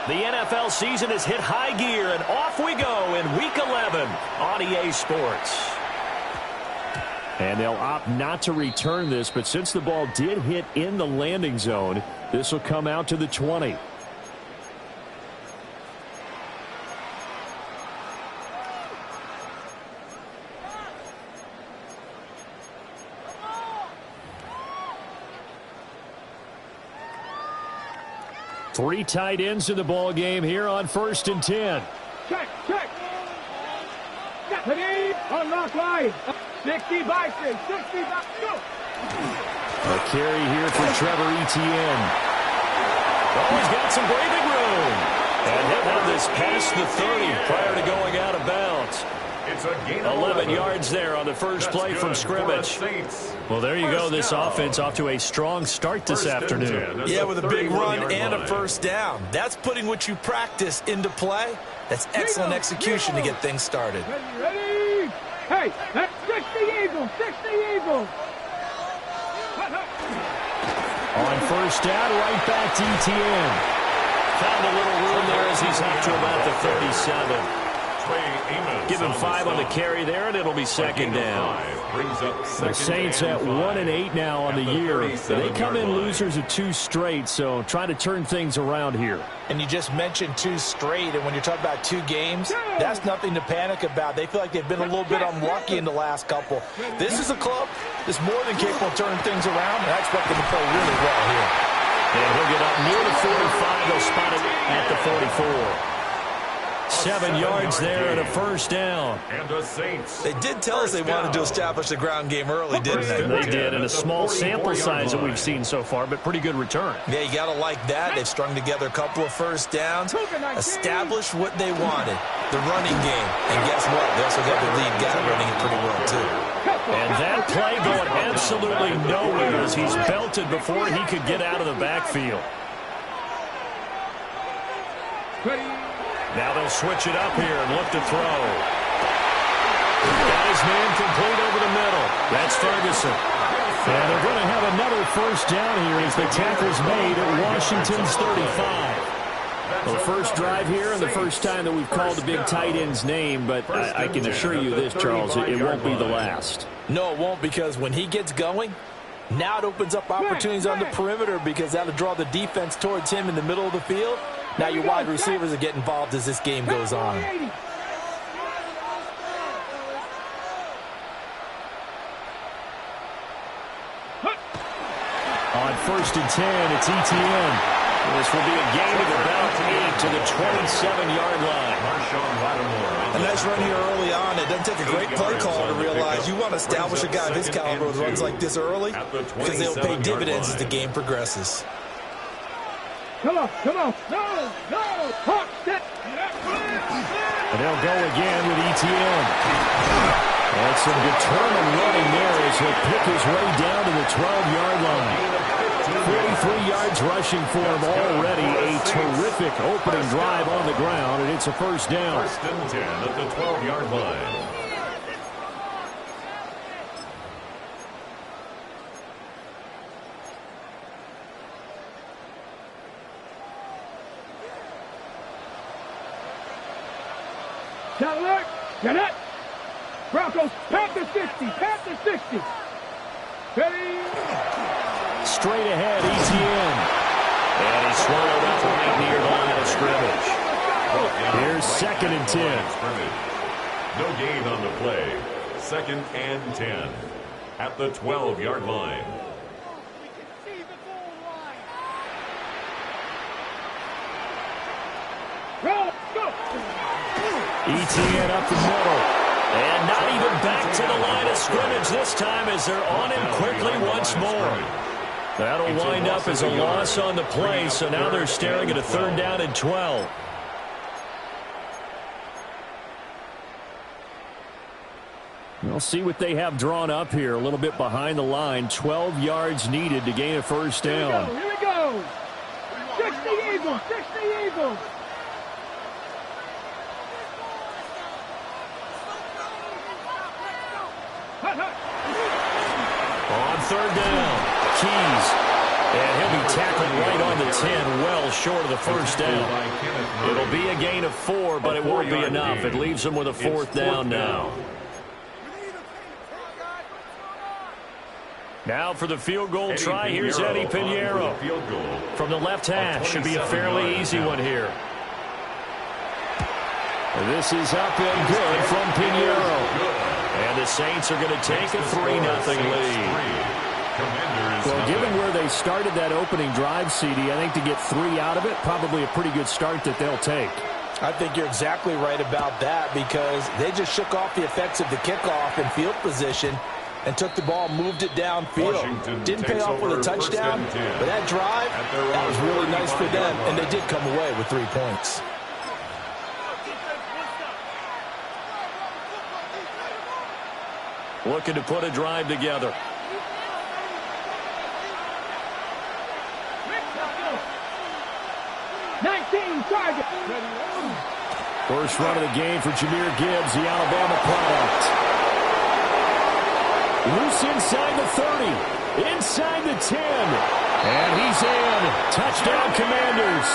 The NFL season has hit high gear, and off we go in Week 11 on EA Sports. And they'll opt not to return this, but since the ball did hit in the landing zone, this will come out to the 20. Three tight ends in the ball game here on 1st and 10. Check. Unlock line. 60 by 6. 60 by go. A carry here for Trevor Etienne. Oh, he's got some breathing room. And he'll have this past the 30 prior to going out of bounds. It's a gain 11 yards there on the first play from scrimmage. Well, there you go. This offense off to a strong start this afternoon. Yeah, with a big run and a first down. That's putting what you practice into play. That's excellent execution to get things started. Ready? Hey, that's 60 Eagles. 60 Eagles. On first down, right back to Etienne. Found a little room there as he's up to about the 37. Give him 5 on the carry there, and it'll be second down. The Saints at 1-8 now on the year. They come in losers of 2 straight, so trying to turn things around here. And you just mentioned 2 straight, and when you're talking about 2 games, that's nothing to panic about. They feel like they've been a little bit unlucky in the last couple. This is a club that's more than capable of turning things around, and I expect them to play really well here. And he'll get up near the 45. They'll spot it at the 44. 7 yards there and a first down. And the Saints. They did tell us they wanted to establish the ground game early, didn't they? They did, and a small sample size that we've seen so far, but pretty good return. Yeah, you got to like that. They've strung together a couple of first downs, established what they wanted, the running game. And guess what? They also got their lead guy running it pretty well, too. And that play going absolutely nowhere as he's belted before he could get out of the backfield. Now they'll switch it up here and look to throw. Got his man complete over the middle. That's Ferguson. And they're going to have another first down here as the tackle's made at Washington's 35. Well, the first drive here and the first time that we've called the big tight end's name, but I can assure you this, Charles, it won't be the last. No, it won't, because when he gets going, now it opens up opportunities on the perimeter because that'll draw the defense towards him in the middle of the field. Now your wide receivers are getting involved as this game goes on. On 1st and 10, it's Etienne. This will be a gain of about 8 to the 27-yard line. A nice run here early on. It doesn't take a great play call to realize you want to establish a guy of his caliber with runs like this early because they'll pay dividends as the game progresses. Come on. No. Hawk, step. And they'll go again with Etienne. And some determined running there as he'll pick his way down to the 12-yard line. 43 yards rushing for him already. A terrific opening drive on the ground, and it's a first down. 1st and 10 at the 12-yard line. Get it. Broncos, Panthers 60. Ready? Straight ahead, Etienne. And he's swallowed up right near the line of scrimmage. Here's 2nd and 10. No gain on the play. 2nd and 10 at the 12-yard line. Go. Etienne up the middle. And not even back to the line of scrimmage this time as they're on him quickly once more. That'll wind up as a loss on the play, so now they're staring at a 3rd down and 12. We'll see what they have drawn up here. A little bit behind the line. 12 yards needed to gain a first down. Here we go. 60 Eagles. On 3rd down, Keys And he'll be tackled right on the 10, well short of the first down. It'll be a gain of 4, but it won't be enough. It leaves them with a 4th down now. Now for the field goal try, here's Eddie Pinheiro. From the left hash, should be a fairly easy one here. This is up and good from Pinheiro. And the Saints are going to take a 3-0 lead. Well, given where they started that opening drive, CD, I think to get 3 out of it, probably a pretty good start that they'll take. I think you're exactly right about that because they just shook off the effects of the kickoff and field position and took the ball, moved it downfield. Didn't pay off with a touchdown, but that drive, that was really nice for them, and they did come away with 3 points. Looking to put a drive together. First run of the game for Jahmyr Gibbs, the Alabama product. Loose inside the 30, inside the 10, and he's in. Touchdown, Commanders.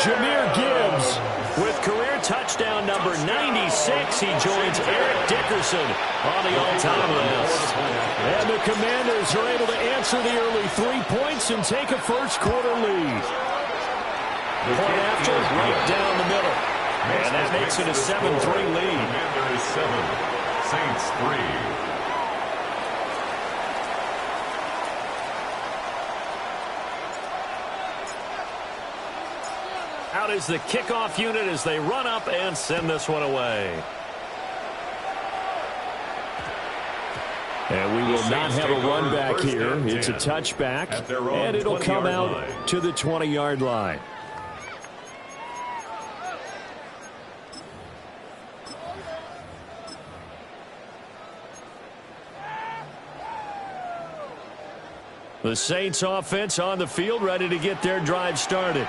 Jahmyr Gibbs. With career touchdown number 96, he joins Eric Dickerson on the all-time list. And the Commanders are able to answer the early 3 points and take a first-quarter lead. Point after, right down the middle. And that makes it a 7-3 lead. Commanders 7, Saints 3. Out is the kickoff unit as they run up and send this one away. And we will not have a run back here. It's a touchback, and it'll come out to the 20-yard line. The Saints offense on the field, ready to get their drive started.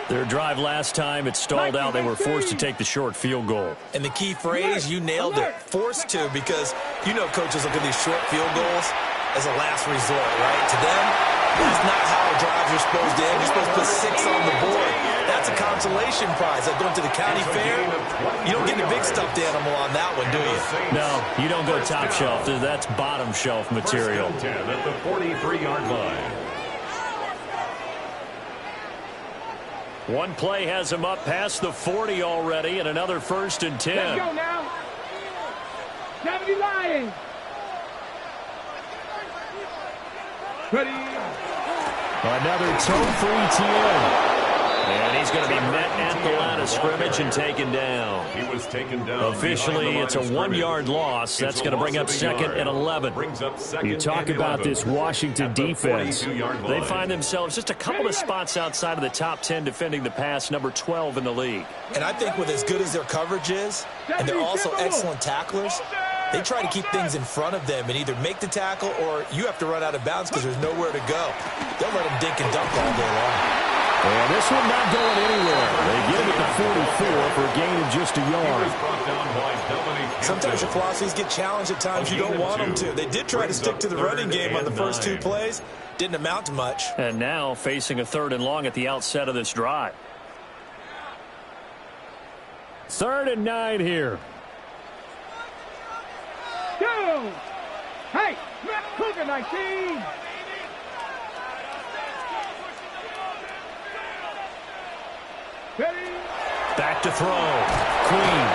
Their drive last time, it stalled out. They were forced to take the short field goal. And the key phrase, you nailed it, forced to, because you know coaches look at these short field goals as a last resort, right? To them, that's not how drives are supposed to end. You're supposed to put 6 on the board. That's a consolation prize. Like going to the county fair, you don't get the big stuffed animal on that one, do you? No, you don't go top shelf. That's bottom shelf material. First and 10 at the 43-yard line. One play has him up past the 40 already, and another 1st and 10. Let's go now. 70 Lions. Ready. Another toe-free TN. And he's going to be met at the line of scrimmage and taken down. He was taken down. Officially, it's a 1-yard loss. That's going to bring up 2nd and 11. You talk about this Washington defense. They find themselves just a couple of spots outside of the top 10 defending the pass, number 12 in the league. And I think with as good as their coverage is, and they're also excellent tacklers, they try to keep things in front of them and either make the tackle or you have to run out of bounds because there's nowhere to go. They'll let them dink and dunk all day long. And this one not going anywhere. They get him at the 44 for a gain of just a yard. Sometimes your philosophies get challenged at times you don't want them to. They did try to stick to the running game on the first 2 plays. Didn't amount to much. And now facing a 3rd and long at the outset of this drive. 3rd and 9 here. Go. Hey, Cougar 19. Back to throw. Queen.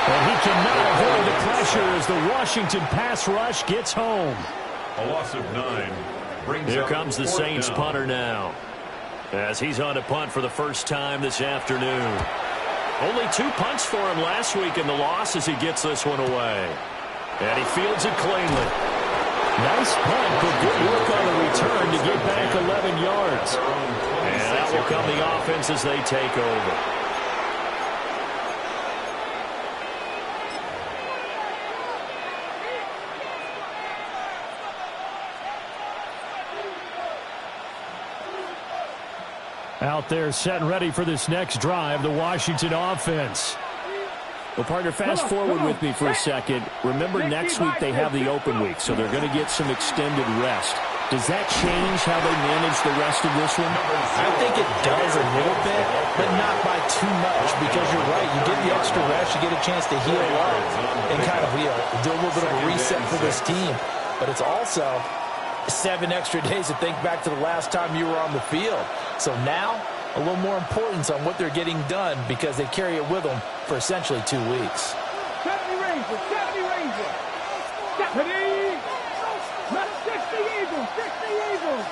And he cannot avoid the pressure as the Washington pass rush gets home. A loss of 9. Here comes the Saints punter now, as he's on a punt for the first time this afternoon. Only 2 punts for him last week in the loss as he gets this one away. And he fields it cleanly. Nice punt, but good work on the return to get back 11 yards. And that will come the offense as they take over. Out there set and ready for this next drive, the Washington offense. Well, partner, fast forward with me for a second. Remember, next week they have the open week, so they're going to get some extended rest. Does that change how they manage the rest of this one? I think it does a little bit, but not by too much, because you're right. You get the extra rest, you get a chance to heal up and kind of do a little bit of a reset for this team. But it's also 7 extra days to think back to the last time you were on the field. So now, a little more importance on what they're getting done because they carry it with them for essentially 2 weeks. 70 Rangers, 70 Rangers. 70. 60 Eagles, 60 Eagles.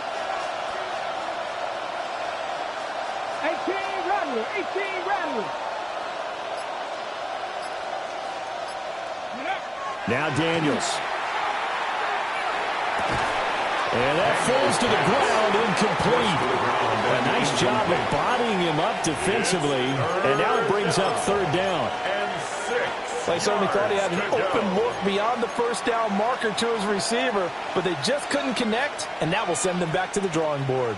18 Rattlers, 18 Rattlers. Now Daniels. And that falls to the ground, incomplete. A nice job of bodying him up defensively, and now it brings up 3rd down. They certainly thought he had an open look beyond the first down marker to his receiver, but they just couldn't connect, and that will send them back to the drawing board.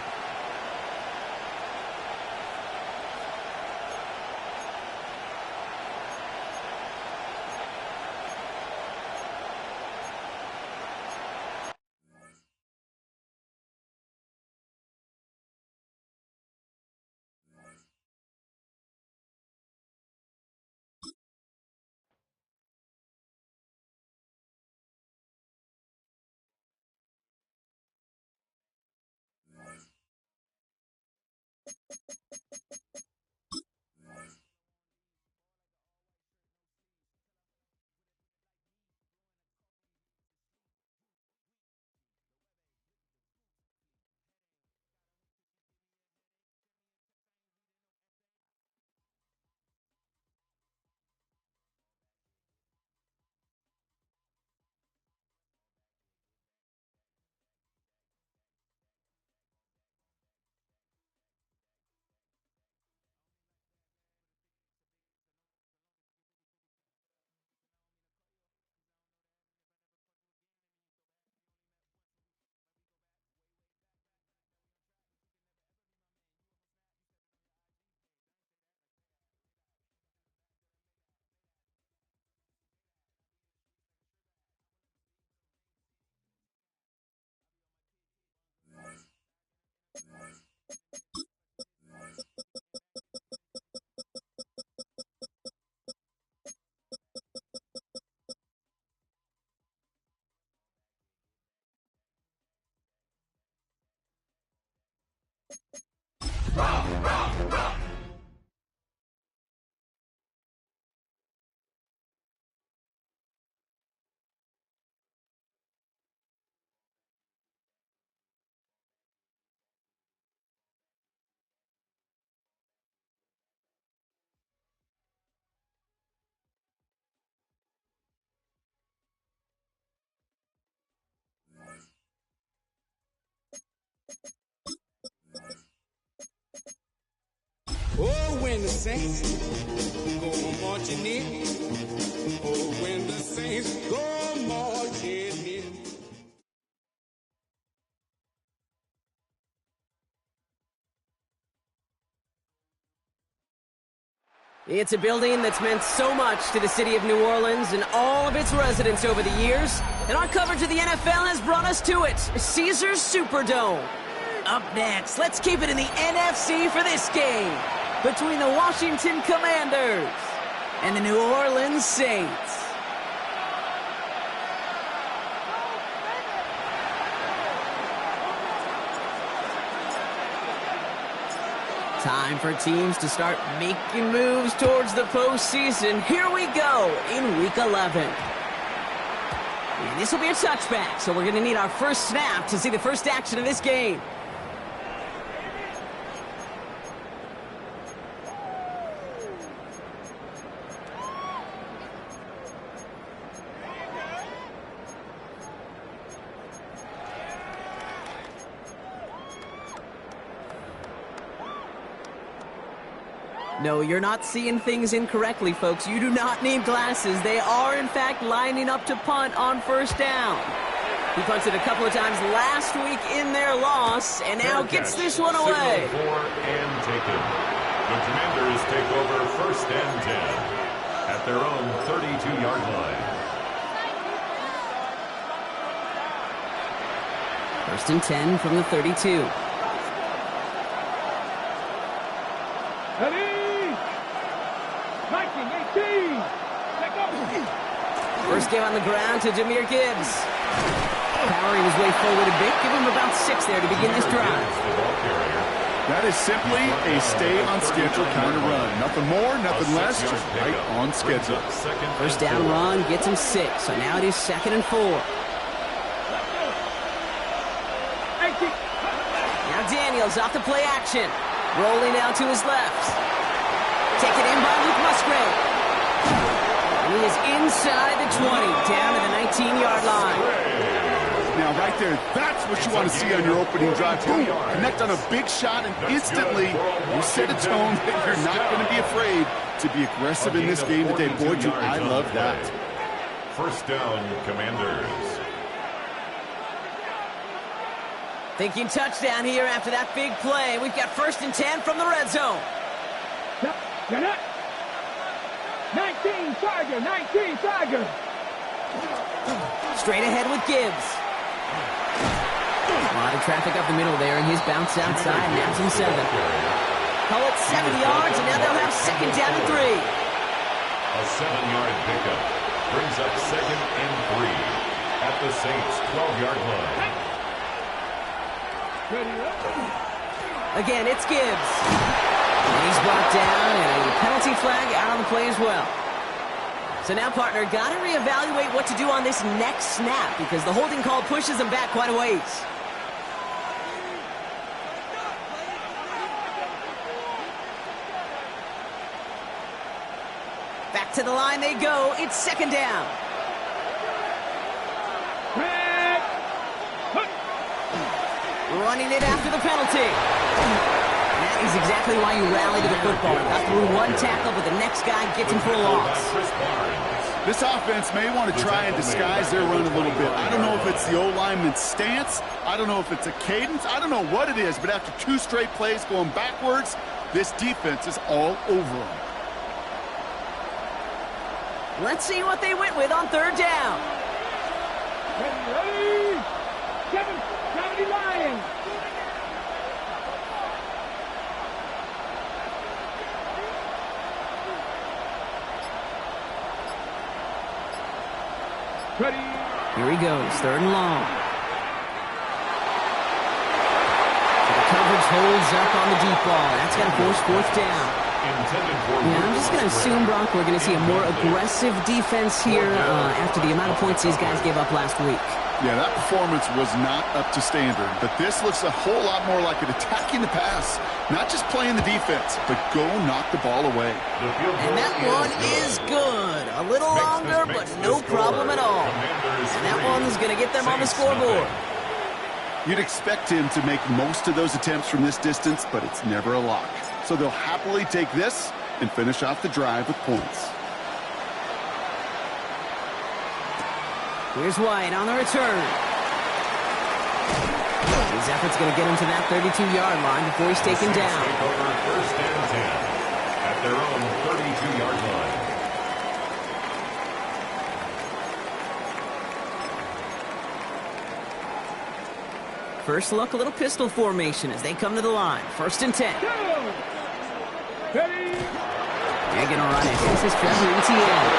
Oh, when the saints go marching in. Oh, when the saints go marching in. It's a building that's meant so much to the city of New Orleans and all of its residents over the years. And our coverage of the NFL has brought us to it, Caesars Superdome. Up next, let's keep it in the NFC for this game between the Washington Commanders and the New Orleans Saints. Time for teams to start making moves towards the postseason. Here we go in Week 11. And this will be a touchback, so we're going to need our first snap to see the first action of this game. No, you're not seeing things incorrectly, folks. You do not need glasses. They are, in fact, lining up to punt on first down. He punted a couple of times last week in their loss, and now gets this one away. And taken. The Commanders take over first and 10 at their own 32-yard line. First and 10 from the 32. Ready? 19, 18. Let go. First game on the ground to Jahmyr Gibbs. Powering his way forward a bit. Give him about 6 there to begin this drive. That is simply a stay-on-schedule kind of run. Nothing more, nothing less, just right on schedule. First down run gets him 6, so now it is 2nd and 4. Now Daniels off the play action. Rolling out to his left. Taken in by Luke Musgrave. And he is inside the 20, down to the 19-yard line. Now, right there, that's what you want to see on your opening drive. Boom, connect on a big shot, and instantly you set a tone that you're not going to be afraid to be aggressive in this game today. Boy, do I love that. First down, Commanders. Thinking touchdown here after that big play. We've got 1st and 10 from the red zone. 19, Tiger, 19, Tiger. Straight ahead with Gibbs. A lot of traffic up the middle there, and his bounce outside, nabs him 7. Call it 7 yards, and now they'll have 2nd down and 3. A 7-yard pickup brings up 2nd and 3 at the Saints' 12-yard line. Again, it's Gibbs. And he's brought down, and a penalty flag out on the play as well. So now, partner, got to reevaluate what to do on this next snap because the holding call pushes him back quite a ways. Back to the line they go. It's 2nd down. Running it after the penalty. That is exactly why you rally to the football. Got through one tackle, but the next guy gets him for a loss. This offense may want to try and disguise their run a little bit. I don't know if it's the O-lineman's stance. I don't know if it's a cadence. I don't know what it is, but after 2 straight plays going backwards, this defense is all over them. Let's see what they went with on 3rd down. Ready? 70 Lions. Ready? Here he goes, 3rd and long. So the coverage holds up on the deep ball. That's going to force 4th down. Yeah, I'm just going to assume, Brock, we're going to see a more aggressive defense here after the amount of points these guys gave up last week. Yeah, that performance was not up to standard, but this looks a whole lot more like it attacking the pass, not just playing the defense, but go knock the ball away. And that one is good. A little longer, but no problem at all. And that one's going to get them on the scoreboard. You'd expect him to make most of those attempts from this distance, but it's never a lock. So they'll happily take this and finish off the drive with points. Here's White on the return. His effort's going to get him to that 32-yard line before he's taken down. Over 1st and 10 at their own 32-yard line. First look, a little pistol formation as they come to the line. 1st and 10. Ready? They're going to run it. This is Trevor Etienne.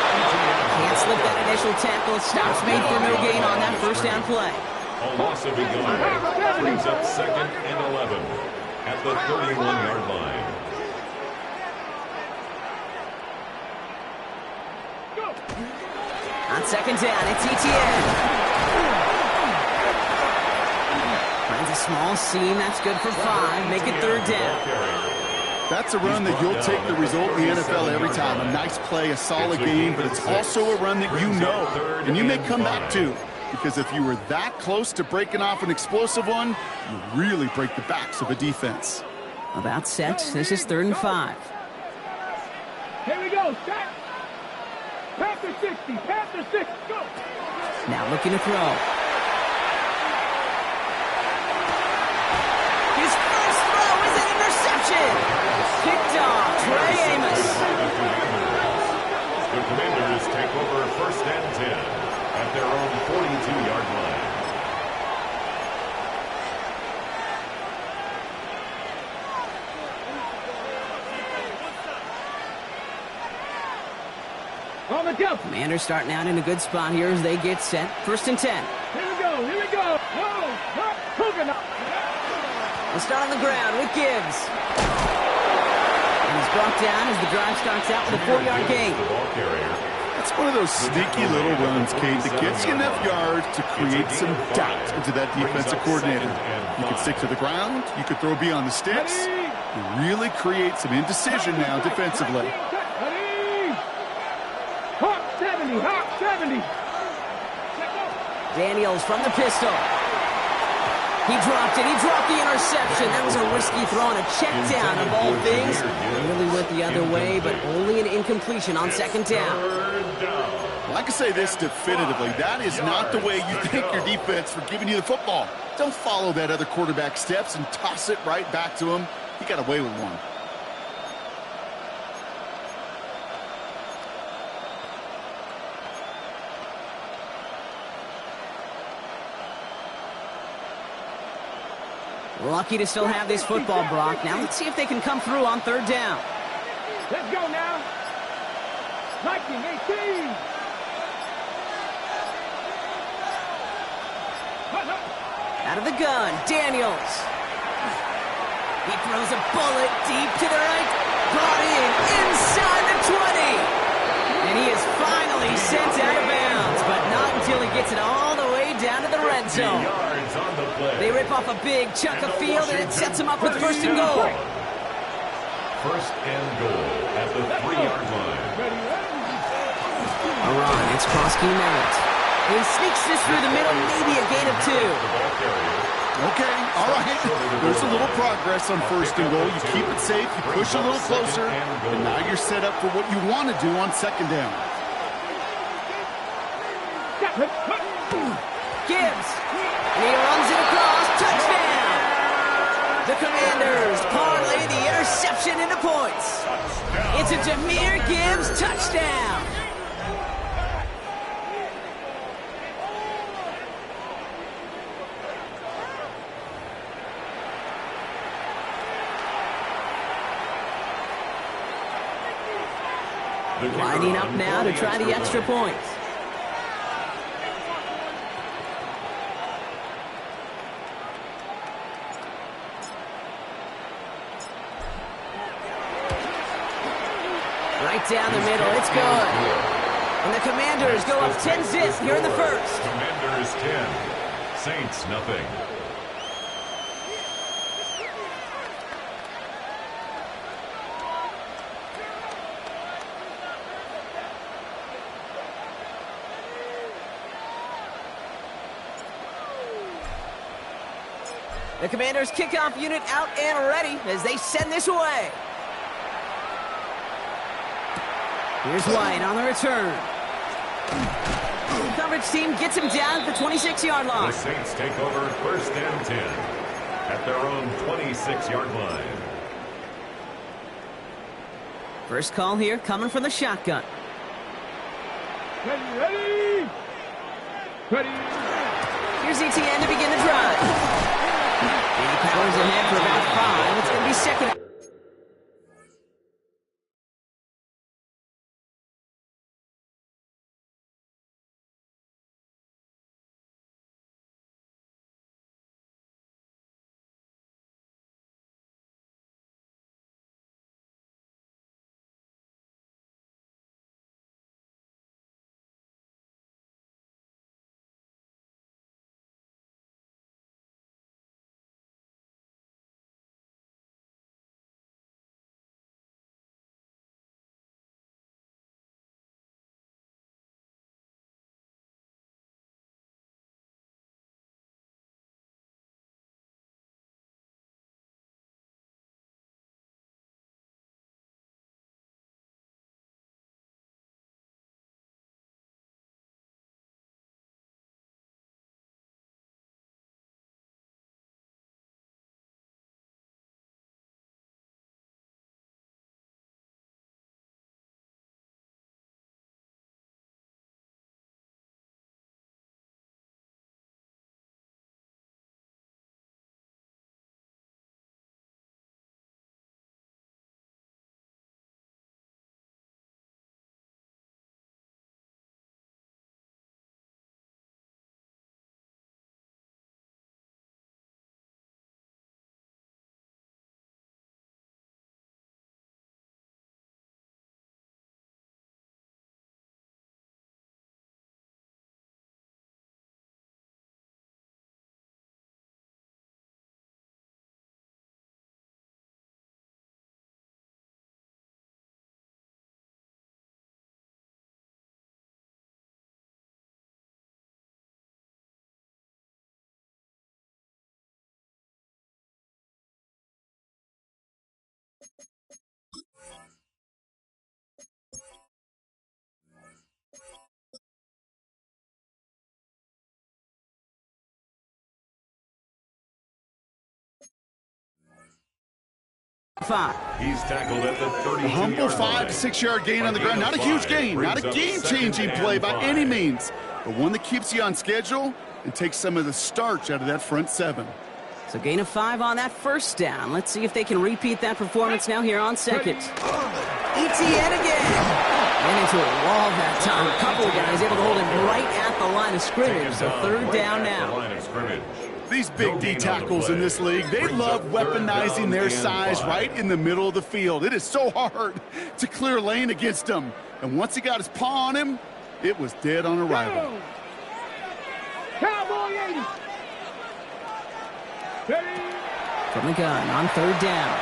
Can't slip that initial tackle. Stops made for no gain on that 1st down play. A loss of a yard brings up 2nd and 11 at the 31-yard line. On 2nd down, it's Etienne. Finds a small seam. That's good for 5. Make it 3rd down. That's a run that you'll take the result in the NFL every time. A nice play, a solid game, but it's also a run that you know, and you may come back to. Because if you were that close to breaking off an explosive one, you really break the backs of a defense. About set. This is 3rd and 5. Here we go. Set. Panther 60. Panther 60. Go. Now looking to throw. His first throw is an interception. Picked off. Trey Amos. The Commanders take over 1st and 10 at their own 42-yard line. On the jump. Commanders starting out in a good spot here as they get set. 1st and 10. Here we go. Here we go. Whoa. Hogan up. They'll start on the ground with Gibbs. And he's brought down as the drive starts out with a 4-yard gain. It's one of those sneaky little runs, Kate, that gets you enough yards to create some doubt into that defensive coordinator. You can stick to the ground. You could throw beyond the sticks. You really create some indecision now defensively. Hawk 70. Hawk 70. Daniels from the pistol. He dropped it. He dropped the interception. That was a risky throw and a check down of all things. Really went the other way, but only an incompletion on 2nd down. Well, I can say this definitively. That is not the way you thank your defense for giving you the football. Don't follow that other quarterback steps and toss it right back to him. He got away with one. Lucky to still have this football, Brock. Now let's see if they can come through on 3rd down. Let's go now. 1918. Out of the gun, Daniels. He throws a bullet deep to the right. Brought in inside the 20. And he is finally sent out of bounds, but not until he gets it all the way down to the red zone. They rip off a big chunk of field, and it sets them up with 1st and goal. 1st and goal at the 3-yard line. A run, it's Krosky Merritt. He sneaks this through the middle, maybe a gain of 2. Okay, all right. There's a little progress on 1st and goal. You keep it safe, you push a little closer, and now you're set up for what you want to do on 2nd down. Gibbs. And he runs it across. Touchdown! The Commanders parlay the interception into points. It's a Jahmyr Gibbs touchdown. Lining up now to try the extra points. Right down the middle, it's good. And the Commanders go up 10-zip here in the 1st. Commanders 10, Saints nothing. The Commanders kickoff unit out and ready as they send this away. Here's White on the return. The coverage team gets him down at the 26-yard line. The Saints take over 1st and 10 at their own 26-yard line. First call here coming from the shotgun. Ready. Here's ETN to begin the drive. And he powers ahead for about 5. It's going to be 2nd. 5. He's tackled at the 32-yard line. A humble 5 to 6 yard gain on the ground. Not a huge gain, not a game-changing play by any means, but one that keeps you on schedule and takes some of the starch out of that front 7. So gain of 5 on that first down. Let's see if they can repeat that performance now here on second. ETN again. Ran into a wall that time. A couple of guys able to hold him right at the line of scrimmage. So third down now. These big D tackles in this league, they love weaponizing their size right in the middle of the field. It is so hard to clear lane against them. And once he got his paw on him, it was dead on arrival. Cowboy 80. From the gun on third down.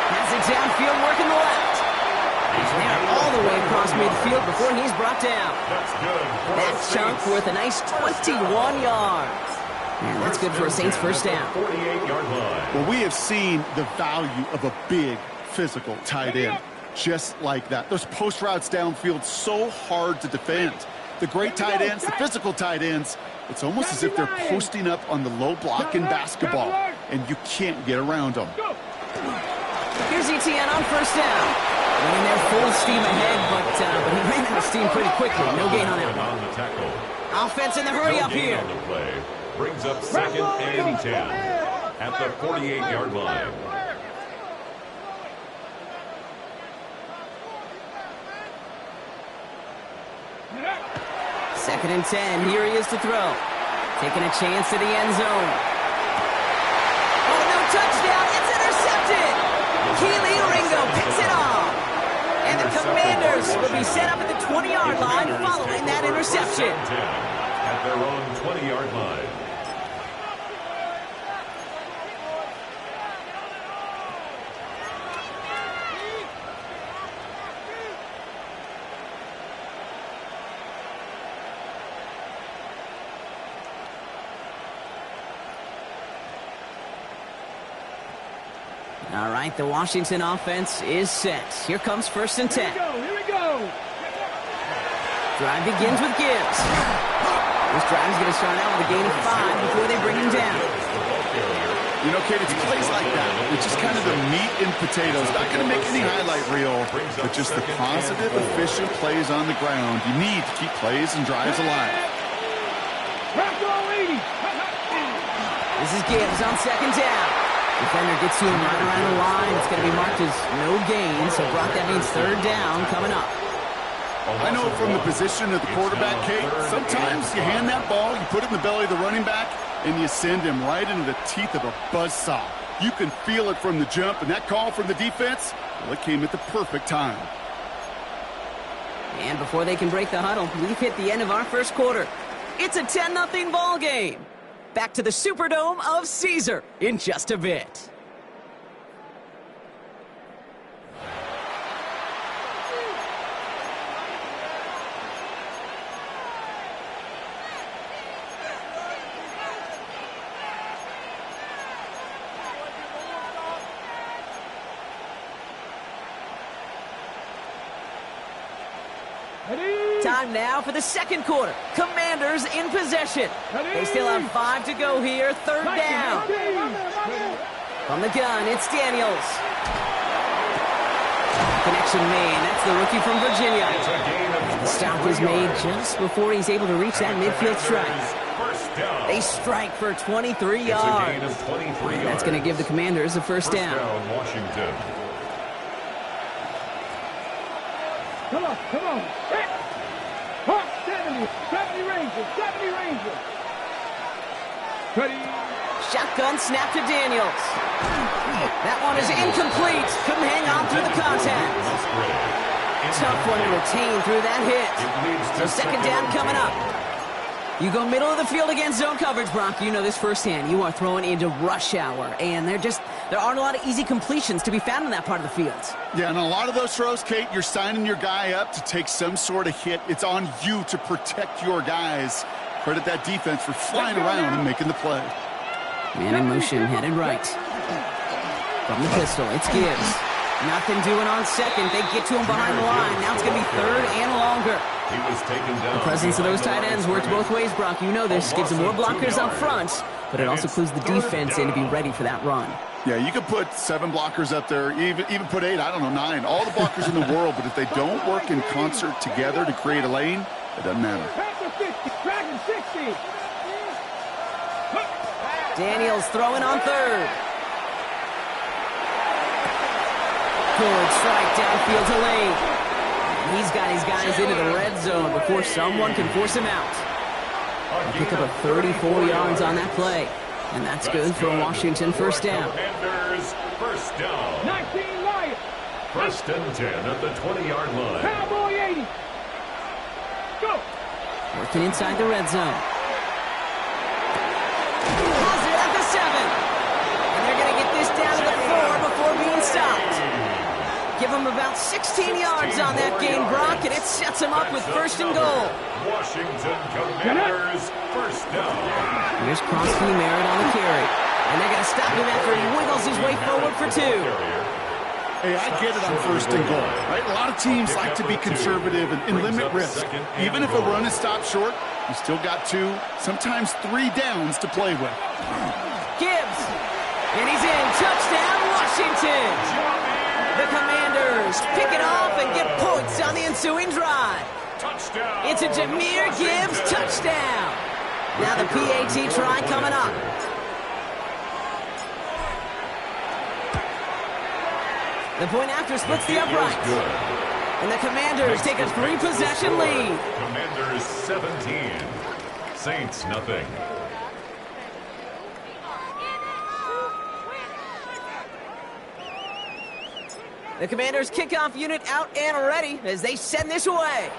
Has it downfield, working the left. They are all the way across midfield before he's brought down. That chunk worth a nice 21 yards. And that's good for a Saints first down. Well, we have seen the value of a big physical tight end. Just like that. Those post routes downfield, so hard to defend. The great tight ends, the physical tight ends, it's almost as if they're posting up on the low block in basketball, and you can't get around them. Here's ETN on first down. Running there full steam ahead, but he ran out of steam pretty quickly. No gain on that one. Offense in the hurry up here. Brings up second and 10 at the 48-yard line. Second and 10. Here he is to throw. Taking a chance to the end zone. Oh, no touchdown. It's intercepted. Keely Ringo picks it off. And the Commanders will be set up at the 20-yard line following that interception. At their own 20-yard line. All right, the Washington offense is set. Here comes first and 10. Here we go. Drive begins with Gibbs. This drive is going to start out with a gain of 5 before they bring him down. You know, Kate, it's plays like that. It's just kind of the meat and potatoes. Not going to make any highlight reel, but just the positive, efficient plays on the ground. You need to keep plays and drives alive. This is Gibbs on second down. Defender gets to him right around the line. It's going to be marked as no gain, so Brock, that means third down coming up. I know from the position of the quarterback, Kate, sometimes you hand that ball, you put it in the belly of the running back, and you send him right into the teeth of a buzzsaw. You can feel it from the jump, and that call from the defense, well, it came at the perfect time. And before they can break the huddle, we've hit the end of our first quarter. It's a 10-0 ball game. Back to the Superdome of Caesar in just a bit. Time now for the second quarter. Commanders in possession. They still have 5 to go here. Third down. From the gun, it's Daniels. Connection made. That's the rookie from Virginia. The stop is made just before he's able to reach that midfield strike. They strike for 23 yards. That's going to give the Commanders a first down. Washington. Come on, come on. 70 Rangers, 70 Rangers. Ready. Shotgun snap to Daniels. That one is incomplete. Couldn't hang on through the contact. Tough one to retain through that hit. So second down coming up. You go middle of the field against zone coverage, Brock. You know this firsthand. You are throwing into rush hour, and there aren't a lot of easy completions to be found in that part of the field. Yeah, and a lot of those throws, Kate, you're signing your guy up to take some sort of hit. It's on you to protect your guys. Credit that defense for flying around and making the play. Man in motion, headed right. From the pistol, it's Gibbs. Nothing doing on second. They get to him behind the line. Now it's going to be third and longer. He was taken down. The presence of those tight ends works both ways, Brock. You know this. Gives them more blockers up front, but it also clues the defense in to be ready for that run. Yeah, you could put 7 blockers up there, even put 8, I don't know, 9. All the blockers in the world, but if they don't work in concert together to create a lane, it doesn't matter. Dragon 60. Daniels throwing on third. Good strike downfield to Lane. And he's got his guys into the red zone before someone can force him out. Pick up a 34 yards on that play. And that's good for a Washington first down. Commanders first down. 19 Lions. First and 10 at the 20-yard line. Cowboy 80. Go. Working inside the red zone. Has it at the 7. And they're going to get this down to the 4 before being stopped. Give them about 16 yards on that game, Brock, and it sets them up with first and goal. Washington Commanders first down. Here's Crosby Merritt on the carry. And they're going to stop him after he wiggles his way forward for 2. Hey, I get it on first and goal, right? A lot of teams like to be conservative and limit risk. Even if a run is stopped short, you still got 2, sometimes 3 downs to play with. Gibbs. And he's in. Touchdown, Washington. The Commanders pick it off and get points on the ensuing drive. Touchdown. It's a Jahmyr Gibbs touchdown. Now the PAT try coming up. The point after splits the uprights. And the Commanders take a 3-possession lead. Commanders 17. Saints nothing. The Commanders kickoff unit out and ready as they send this away.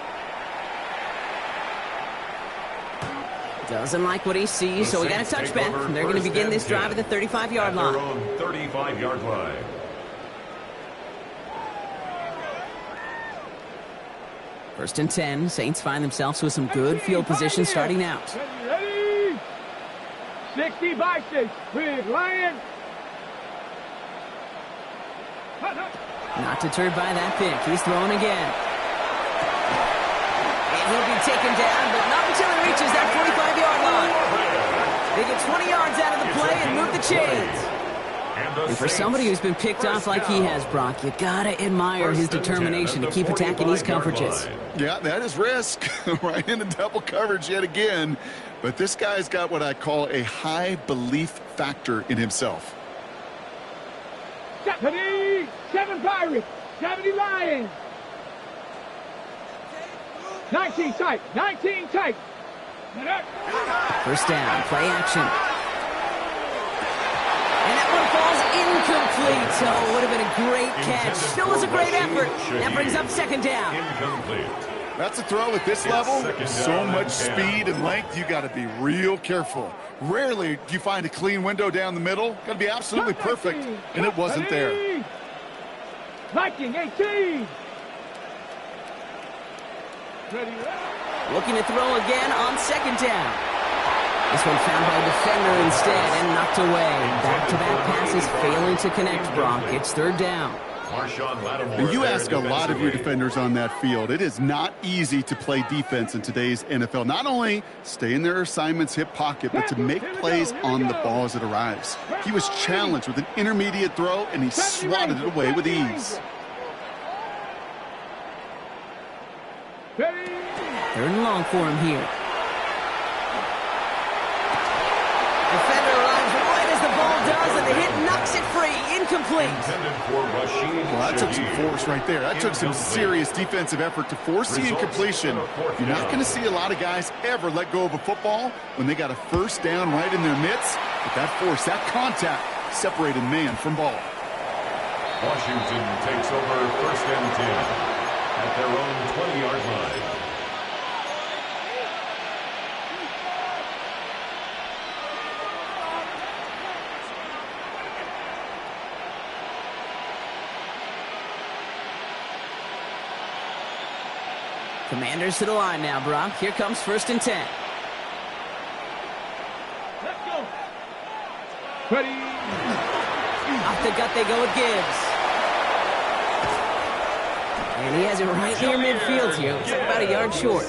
Doesn't like what he sees, so we got a touchback. They're going to begin this drive at the 35-yard line. Their own 35-yard line. First and 10. Saints find themselves with some good field position starting out. Ready? 60 by 6. Big Lion. Not deterred by that pick. He's throwing again. And he'll be taken down, but not until he reaches that 45-yard line. They get 20 yards out of the play and move the chains. And for somebody who's been picked off like he has, Brock, you gotta admire his determination to keep attacking these coverages. Yeah, that is risk. Right into double coverage yet again. But this guy's got what I call a high belief factor in himself. 7 Pirates, 70 Lions. 19 tight, 19 tight. First down, play action. And that one falls incomplete. Oh, would have been a great catch. Still was a great effort. That brings up second down. Incomplete. That's a throw at this level. So much speed and length, you got to be real careful. Rarely do you find a clean window down the middle. Got to be absolutely perfect, and it wasn't there. Viking 18. Looking to throw again on second down. This one found by a defender instead and knocked away. Back-to-back passes failing to connect, Brock. It's third down. And you ask a lot of your defenders on that field. It is not easy to play defense in today's NFL. Not only stay in their assignment's hip pocket, but to make plays on the ball as it arrives. He was challenged with an intermediate throw, and he swatted it away with ease. Third and long for him here. Defender arrives right as the ball does, and the hit knocks it free. Incomplete. Well, that took some force right there. That took some serious defensive effort to force the incompletion. You're not going to see a lot of guys ever let go of a football when they got a first down right in their midst. But that force, that contact, separated man from ball. Washington takes over first and 10 at their own 20-yard line. Commanders to the line now, Brock. Here comes first and 10. Let's go. Ready. Off the gut they go with Gibbs. And he has it right near midfield here. Looks like about a yard short.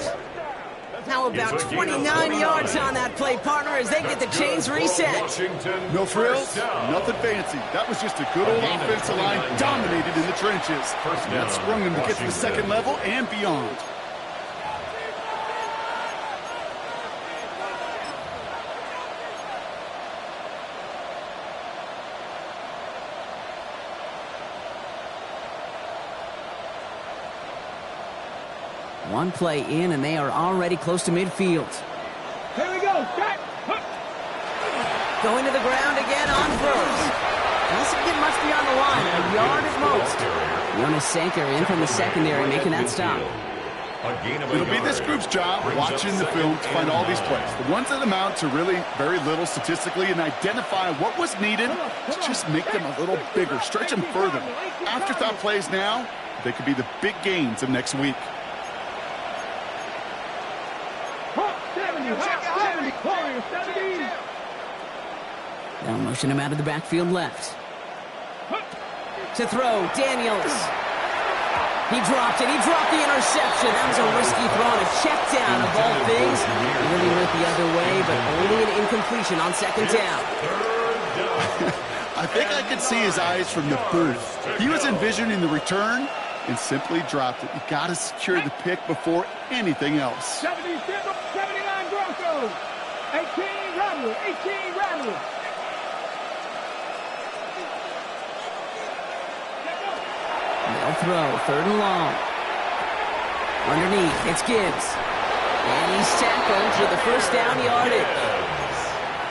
Now about 29 yards on that play, partner, as they get the chains reset. No frills, nothing fancy. That was just a good old offensive line dominated in the trenches. That sprung them to get to the second level and beyond. One play in, and they are already close to midfield. Here we go. Start. Going to the ground again on first. Doesn't get much beyond the line, a yard at most. Jonas Sanker in from the secondary, making that stop. It'll be this group's job, watching the film, to find all these plays. The ones that amount to really very little statistically, and identify what was needed to just make them a little bigger, stretch them further. Afterthought plays now, they could be the big gains of next week. They'll motion him out of the backfield left. To throw, Daniels. He dropped it. He dropped the interception. That was a risky throw and a check down of all things. He really went the other way, but only an incompletion on second down. I think I could see his eyes from the booth. He was envisioning the return and simply dropped it. You got to secure the pick before anything else. 79 Broncos. 18 Rebels. 18 Rebels. They'll throw, third and long. Underneath, it's Gibbs. And he's tackled for the first down yardage.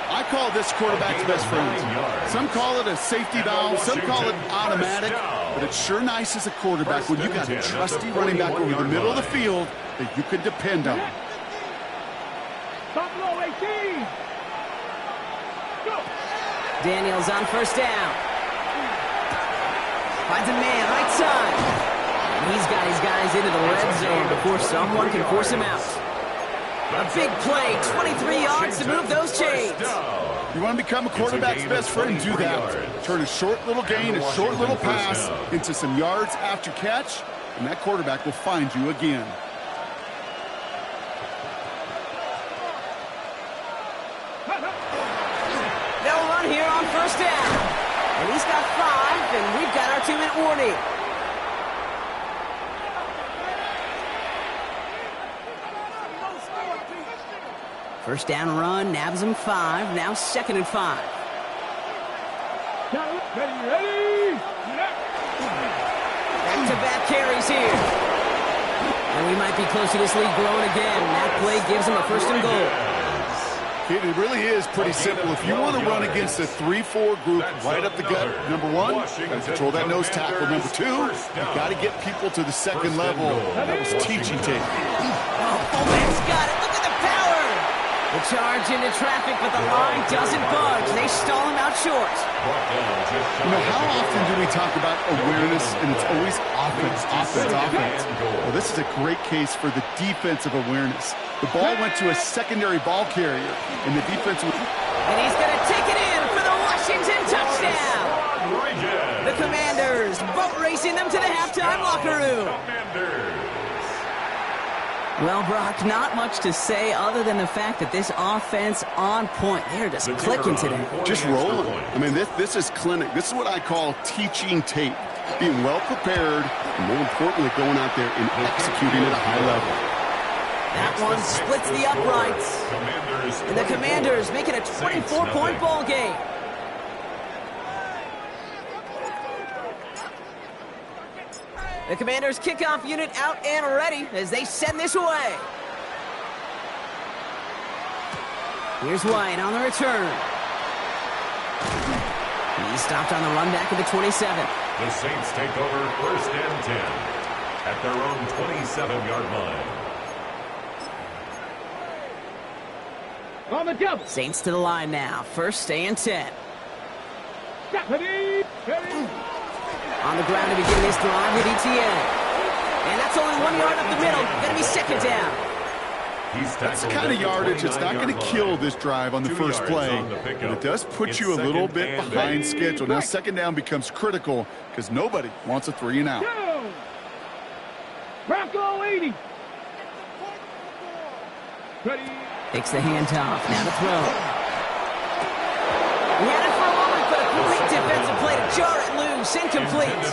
I call this quarterback's best friend. Some call it a safety valve, some call it automatic, but it's sure nice as a quarterback when you got a trusty running back over the middle of the field that you can depend on. Buffalo 18. Go. Daniels on first down. Finds a man, right side. And he's got his guys into the red zone before someone can force him out. A big play, 23 yards to move those chains. You want to become a quarterback's best friend, do that. Turn a short little gain, a short little pass into some yards after catch, and that quarterback will find you again. They'll run here on first down. And he's got 5, and we've got our 2-minute warning. First down run, nabs him 5, now 2nd and 5. Ready. Back-to-back carries here. And we might be close to this lead growing again. That play gives him a 1st and goal. It really is pretty simple. If you want to run against a 3-4 group right up the gut, number 1, you got to control that nose tackle. Number 2, you got to get people to the second level. That was teaching tape. Oh, man's got it. Look at the power. The charge into traffic, but the line doesn't budge. They stall him out short. You know, how often do we talk about awareness, and it's always offense, offense, offense? Well, this is a great case for the defensive awareness. The ball went to a secondary ball carrier, and the defense was... And he's going to take it in for the Washington touchdown. The Commanders boat racing them to the halftime locker room. Well, Brock, not much to say other than the fact that this offense on point. They're just clicking today. Just rolling. I mean, this is clinic. This is what I call teaching tape. Being well prepared, and more importantly, going out there and executing at a high level. That one splits the uprights. And the Commanders make it a 24-point ball game. The Commanders' kickoff unit out and ready as they send this away. Here's White on the return. He stopped on the run back at the 27. The Saints take over 1st and 10 at their own 27-yard line. On the double. Saints to the line now. 1st and 10. Ready. On the ground to begin this drive with ETN. And that's only 1 yard up the middle. Going to be 2nd down. That's the kind of yardage that's not going to kill this drive on the first play. But it does put you a little bit behind schedule. Now 2nd down becomes critical because nobody wants a 3 and out. Go 80. Ready. Takes the handoff. Now to throw. He had it for a moment, but a great defensive play to jar it loose. Incomplete.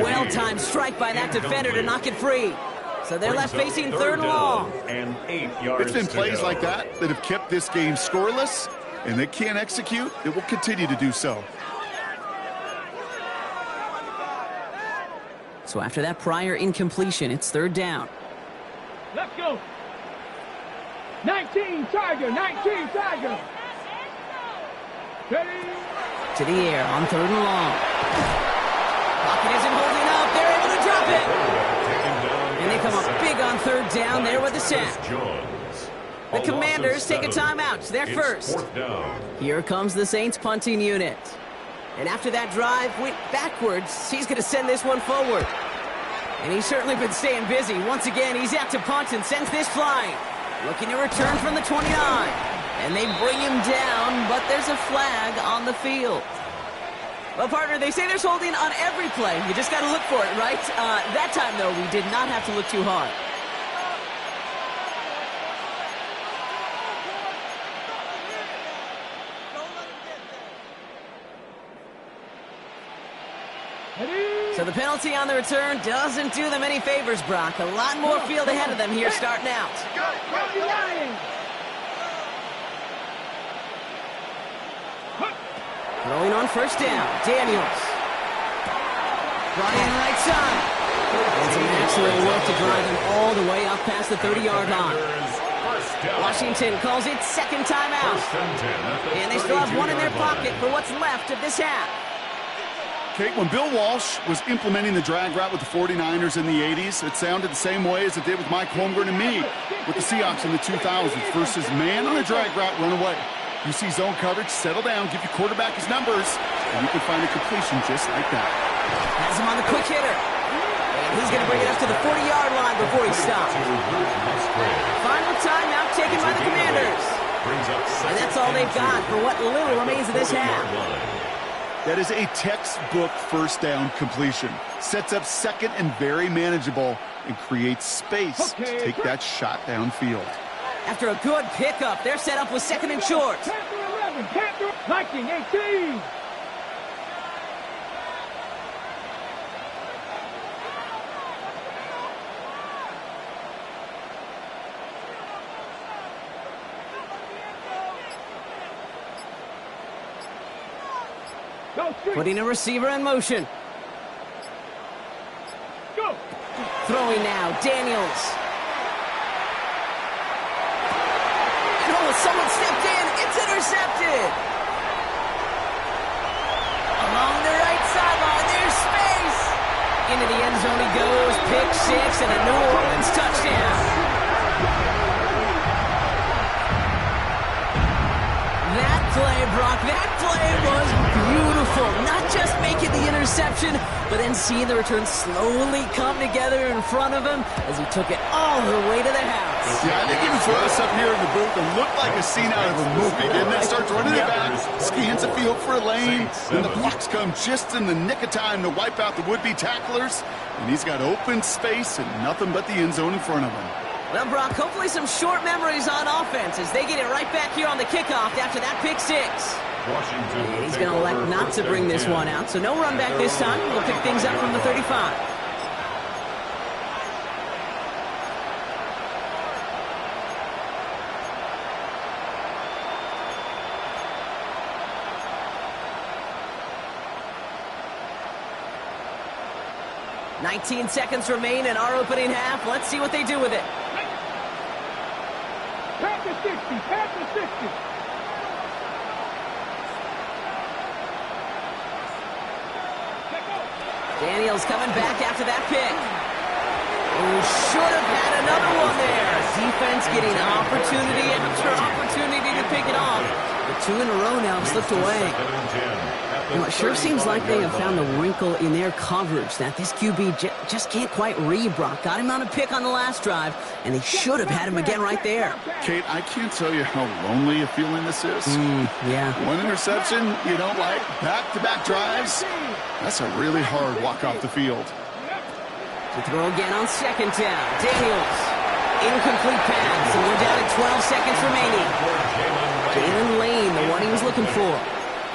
Well-timed strike by that defender to knock it free. So they're left facing third and long. And 8 yards. It's been plays like that have kept this game scoreless, and they can't execute. It will continue to do so. So after that prior incompletion, it's third down. Let's go. 19 Tiger, 19 Tiger. Ready. To the air on third and long. Pocket isn't holding up. They're able to drop it. And they come up big on third down there with the sack. The Commanders take a timeout. They're first. Here comes the Saints punting unit. And after that drive went backwards, he's going to send this one forward. And he's certainly been staying busy. Once again, he's out to punt and sends this flying. Looking to return from the 29. And they bring him down, but there's a flag on the field. Well, partner, they say there's holding on every play. You just got to look for it, right? That time, though, we did not have to look too hard. So the penalty on the return doesn't do them any favors, Brock. A lot more field ahead of them here starting out. Throwing on first down, Daniels. Brought in right side. And some excellent work to drive him all the way up past the 30-yard line. Washington calls it second timeout. And they still have one in their pocket for what's left of this half. Kate, when Bill Walsh was implementing the drag route with the 49ers in the 80s, it sounded the same way as it did with Mike Holmgren and me with the Seahawks in the 2000s versus man on a drag route, run away. You see zone coverage, settle down, give your quarterback his numbers, and you can find a completion just like that. Has him on the quick hitter. And he's going to bring it up to the 40-yard line before he stops. Final timeout taken by the Commanders. And that's all they've got for what little remains of this half. That is a textbook first down completion. Sets up second and very manageable and creates space to take that shot downfield. After a good pickup, they're set up with second and short. Panther 11, Panther, Viking 18. Putting a receiver in motion. Go. Throwing now, Daniels. And someone stepped in. It's intercepted. Along the right sideline, there's space. Into the end zone he goes. Pick six and a New Orleans touchdown. That play, Brock, that play was beautiful. Not just making the interception, but then seeing the return slowly come together in front of him as he took it all the way to the house. Yeah, I think even for us up here in the booth, it looked like a scene out of a movie, didn't it? Starts running it back, scans the field for a lane, and the blocks come just in the nick of time to wipe out the would-be tacklers, and he's got open space and nothing but the end zone in front of him. Well, Brock, hopefully some short memories on offense as they get it right back here on the kickoff after that pick six. And he's going to elect not to bring this one out, so no run back this time. We'll pick things up from the 35. $19 seconds remain in our opening half. Let's see what they do with it. Panther 60, Panther 60. Daniels coming back after that pick. Who should have had another one there. Defense getting opportunity after opportunity to pick it off. The two in a row now slipped away. You know, it sure seems like they have found the wrinkle in their coverage that this QB just can't quite read. Brock got him on a pick on the last drive, and they should have had him again right there. Kate, I can't tell you how lonely a feeling this is. Yeah. One interception, you don't like back-to-back drives. That's a really hard walk off the field. To throw again on second down. Daniels. Incomplete pass, and we're down at 12 seconds remaining. Jalen Lane, the one he was looking for.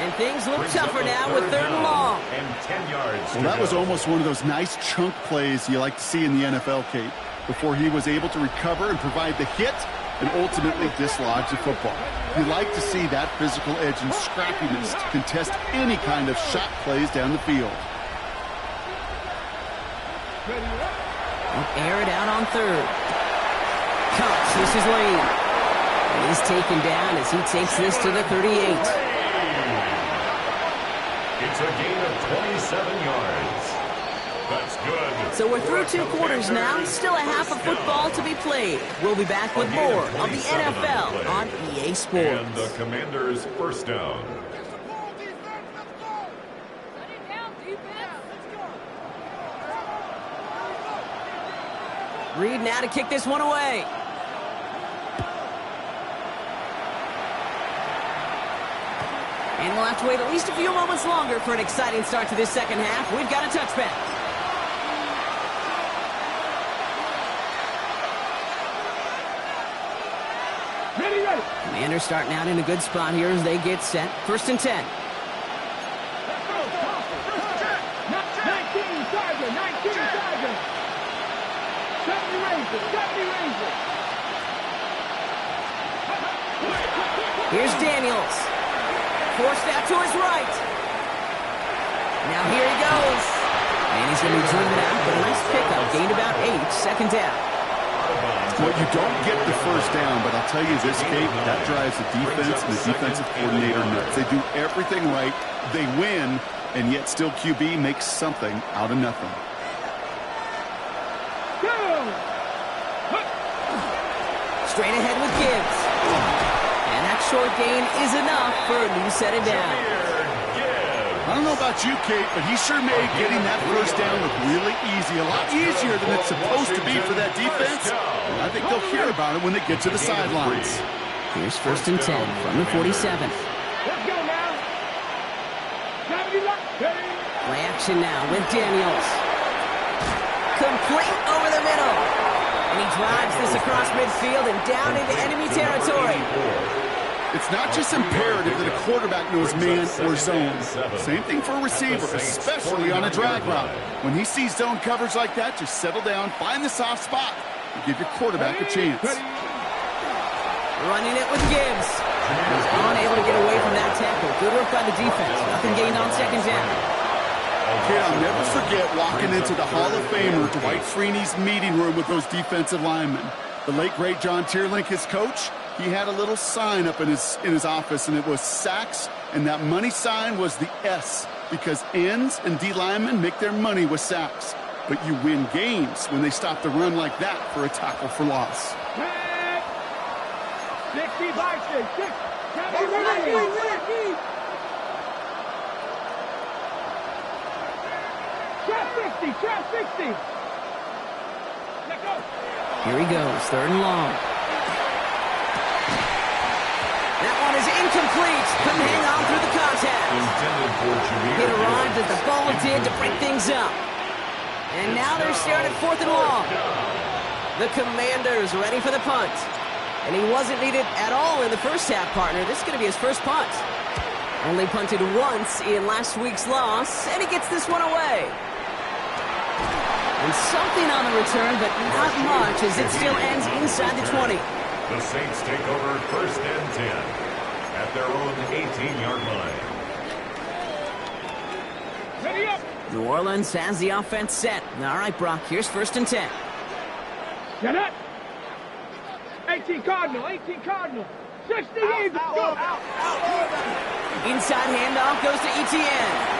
And things look tougher now with 3rd and long. And 10 yards. Well, that was almost one of those nice chunk plays you like to see in the NFL, Kate, before he was able to recover and provide the hit and ultimately dislodge the football. You like to see that physical edge and scrappiness to contest any kind of shot plays down the field. Air it out on 3rd. Cuts, this is Lane. And he's taken down as he takes this to the 38. It's a gain of 27 yards. That's good. So we're through 2 quarters now. Still a half of football to be played. We'll be back with more of the NFL on EA Sports. And the Commanders' first down. Reed now to kick this one away. And we'll have to wait at least a few moments longer for an exciting start to this second half. We've got a touchback. Ready. Commanders starting out in a good spot here as they get set. 1st and 10. 19 Tiger, 19 Tiger. 70 Rangers, 70 Rangers. Here's Daniels. Forced out to his right. Now here he goes. And he's going to be driven out, but a nice pickup. Gained about 8. 2nd down. Well, you don't get the first down, but I'll tell you this, Kate, that drives the defense and the defensive coordinator nuts. They do everything right. They win, and yet still QB makes something out of nothing. Straight ahead with Gibbs. And that short gain is enough for a new set of downs. I don't know about you, Kate, but he sure made getting that first down look really easy. A lot easier than it's supposed to be for that defense. I think they'll hear about it when they get to the sidelines. Here's 1st and 10 from the 47. Let's go now. Play action now with Daniels. Complete over the middle. And he drives this across midfield and down into enemy territory. It's not just imperative that a quarterback knows man or zone. Same thing for a receiver, especially on a drag route. When he sees zone coverage like that, just settle down, find the soft spot, and give your quarterback a chance. Running it with Gibbs. He's unable to get away from that tackle. Good work by the defense. Nothing gained on 2nd down. Okay, I'll never forget walking into the Hall of Famer Dwight Freeney's meeting room with those defensive linemen. The late, great John Tierlink, his coach, he had a little sign up in his office, and it was sacks, and that money sign was the S, because ends and D linemen make their money with sacks. But you win games when they stop the run like that for a tackle for loss. 60 by 6. Trap 60. Let go. Here he goes, 3rd and long. That one is incomplete. Couldn't hang on through the contact. It arrived as the ball did to break things up. And now they're staring at 4th and long. The Commanders ready for the punt. And he wasn't needed at all in the first half, partner. This is going to be his first punt. Only punted once in last week's loss, and he gets this one away. And something on the return, but not much, as it still ends inside the 20. The Saints take over 1st and 10 at their own 18-yard line. Ready up. New Orleans has the offense set. All right, Brock, here's 1st and 10. Get it. 18 Cardinal. 60 Eagles. Go. Inside handoff goes to Etienne.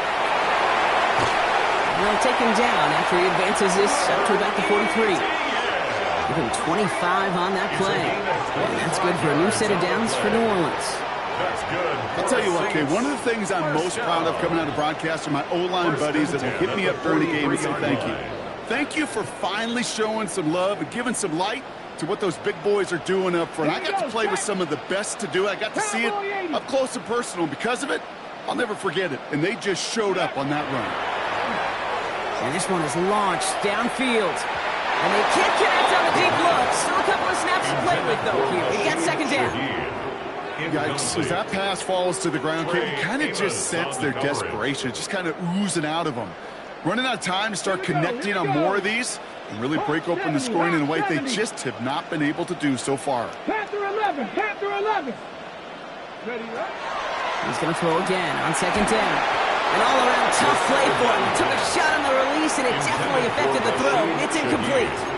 Well, taken down after he advances this up to about the 43. Give him 25 on that play. And that's good for a new set of downs for New Orleans. That's good. I'll tell you what, Kay, one of the things I'm most proud of coming out of broadcast are my O-line buddies that will hit me up during the game and say thank you. Thank you for finally showing some love and giving some light to what those big boys are doing up front. I got to play with some of the best to do it. I got to see it up close and personal. And because of it, I'll never forget it. And they just showed up on that run. And this one is launched downfield. And they can't connect on the deep look. Still a couple of snaps to play with, though, here. We've got second down. Yikes, as that pass falls to the ground, you kind of just sense their desperation, just kind of oozing out of them. Running out of time to start connecting on more of these and really break open the scoring in a way they just have not been able to do so far. Panther 11, Panther 11. Ready, right? He's going to throw again on second down. An all-around tough play for him. He took a shot on the release, and it definitely affected the throw. It's incomplete.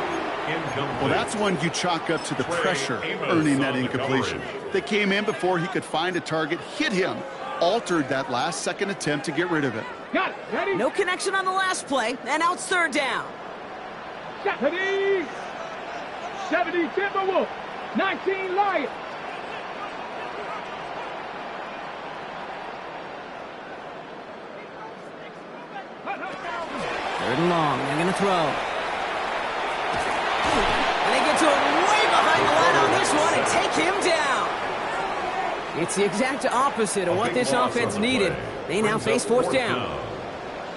Well, that's one you chalk up to the pressure earning that incompletion. They came in before he could find a target, hit him, altered that last-second attempt to get rid of it. Got it. Ready? No connection on the last play, and now it's third down. 70. 70 Timberwolf. 19 Lions. Third and long. They're going to throw. And they get to him way behind the line on this one and take him down. It's the exact opposite of what this offense needed. They now face fourth down.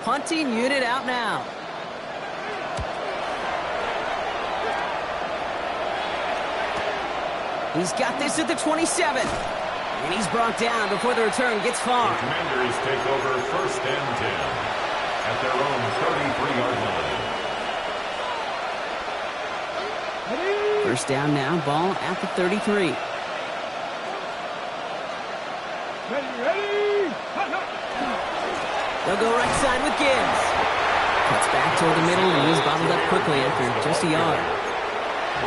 Punting unit out now. He's got this at the 27. And he's brought down before the return gets far. The Commanders take over first and 10 at their own 33-yard line. First down now, ball at the 33. Ready. They'll go right side with Gibbs. Cuts back toward the middle and he's bottled up quickly after just a yard.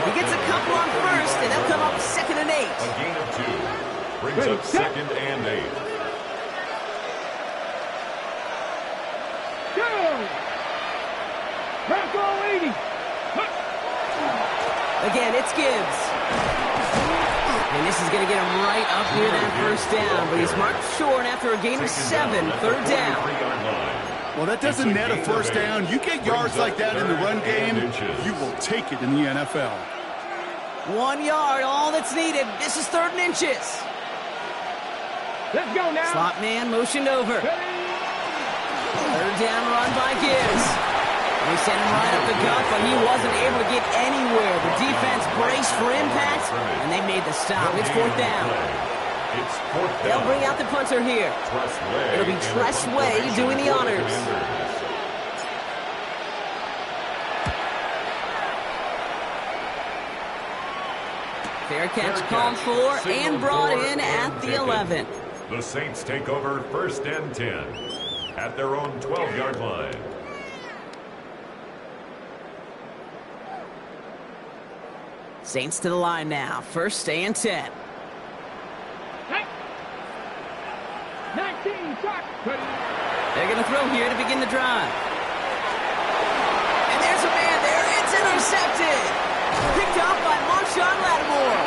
He gets a couple on first, and they'll come up second and 8. A gain of 2 brings up second and 8. Go! Bronco 80. Again, it's Gibbs. And this is going to get him right up near that first down, but he's marked short after a gain of 7, third down. Well, that doesn't net a first down. You get yards like that in the run game, you will take it in the NFL. 1 yard, all that's needed. This is third and inches. Let's go now. Slot man motioned over. Third down run by Gibbs. They sent him right up the gut, but he wasn't able to get anywhere. The defense braced for impact, and they made the stop. It's fourth down. They'll bring out the punter here. It'll be Tress Way doing the honors. Fair catch called for and brought in at the 11. The Saints take over first and 10 at their own 12-yard line. Saints to the line now. First and 10. 19 shot. They're going to throw here to begin the drive. And there's a man there. It's intercepted. Picked up by Marshawn Lattimore.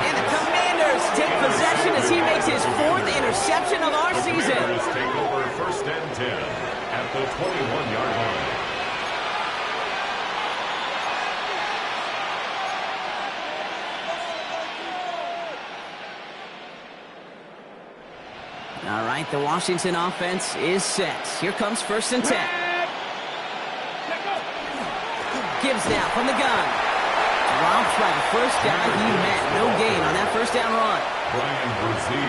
And the Commanders take possession as he makes his 4th interception of our season. The Commanders take over first and 10 at the 21-yard line. All right, the Washington offense is set. Here comes first and 10. Gibbs now from the gun. Dropped by the first guy he met. No gain on that first down run.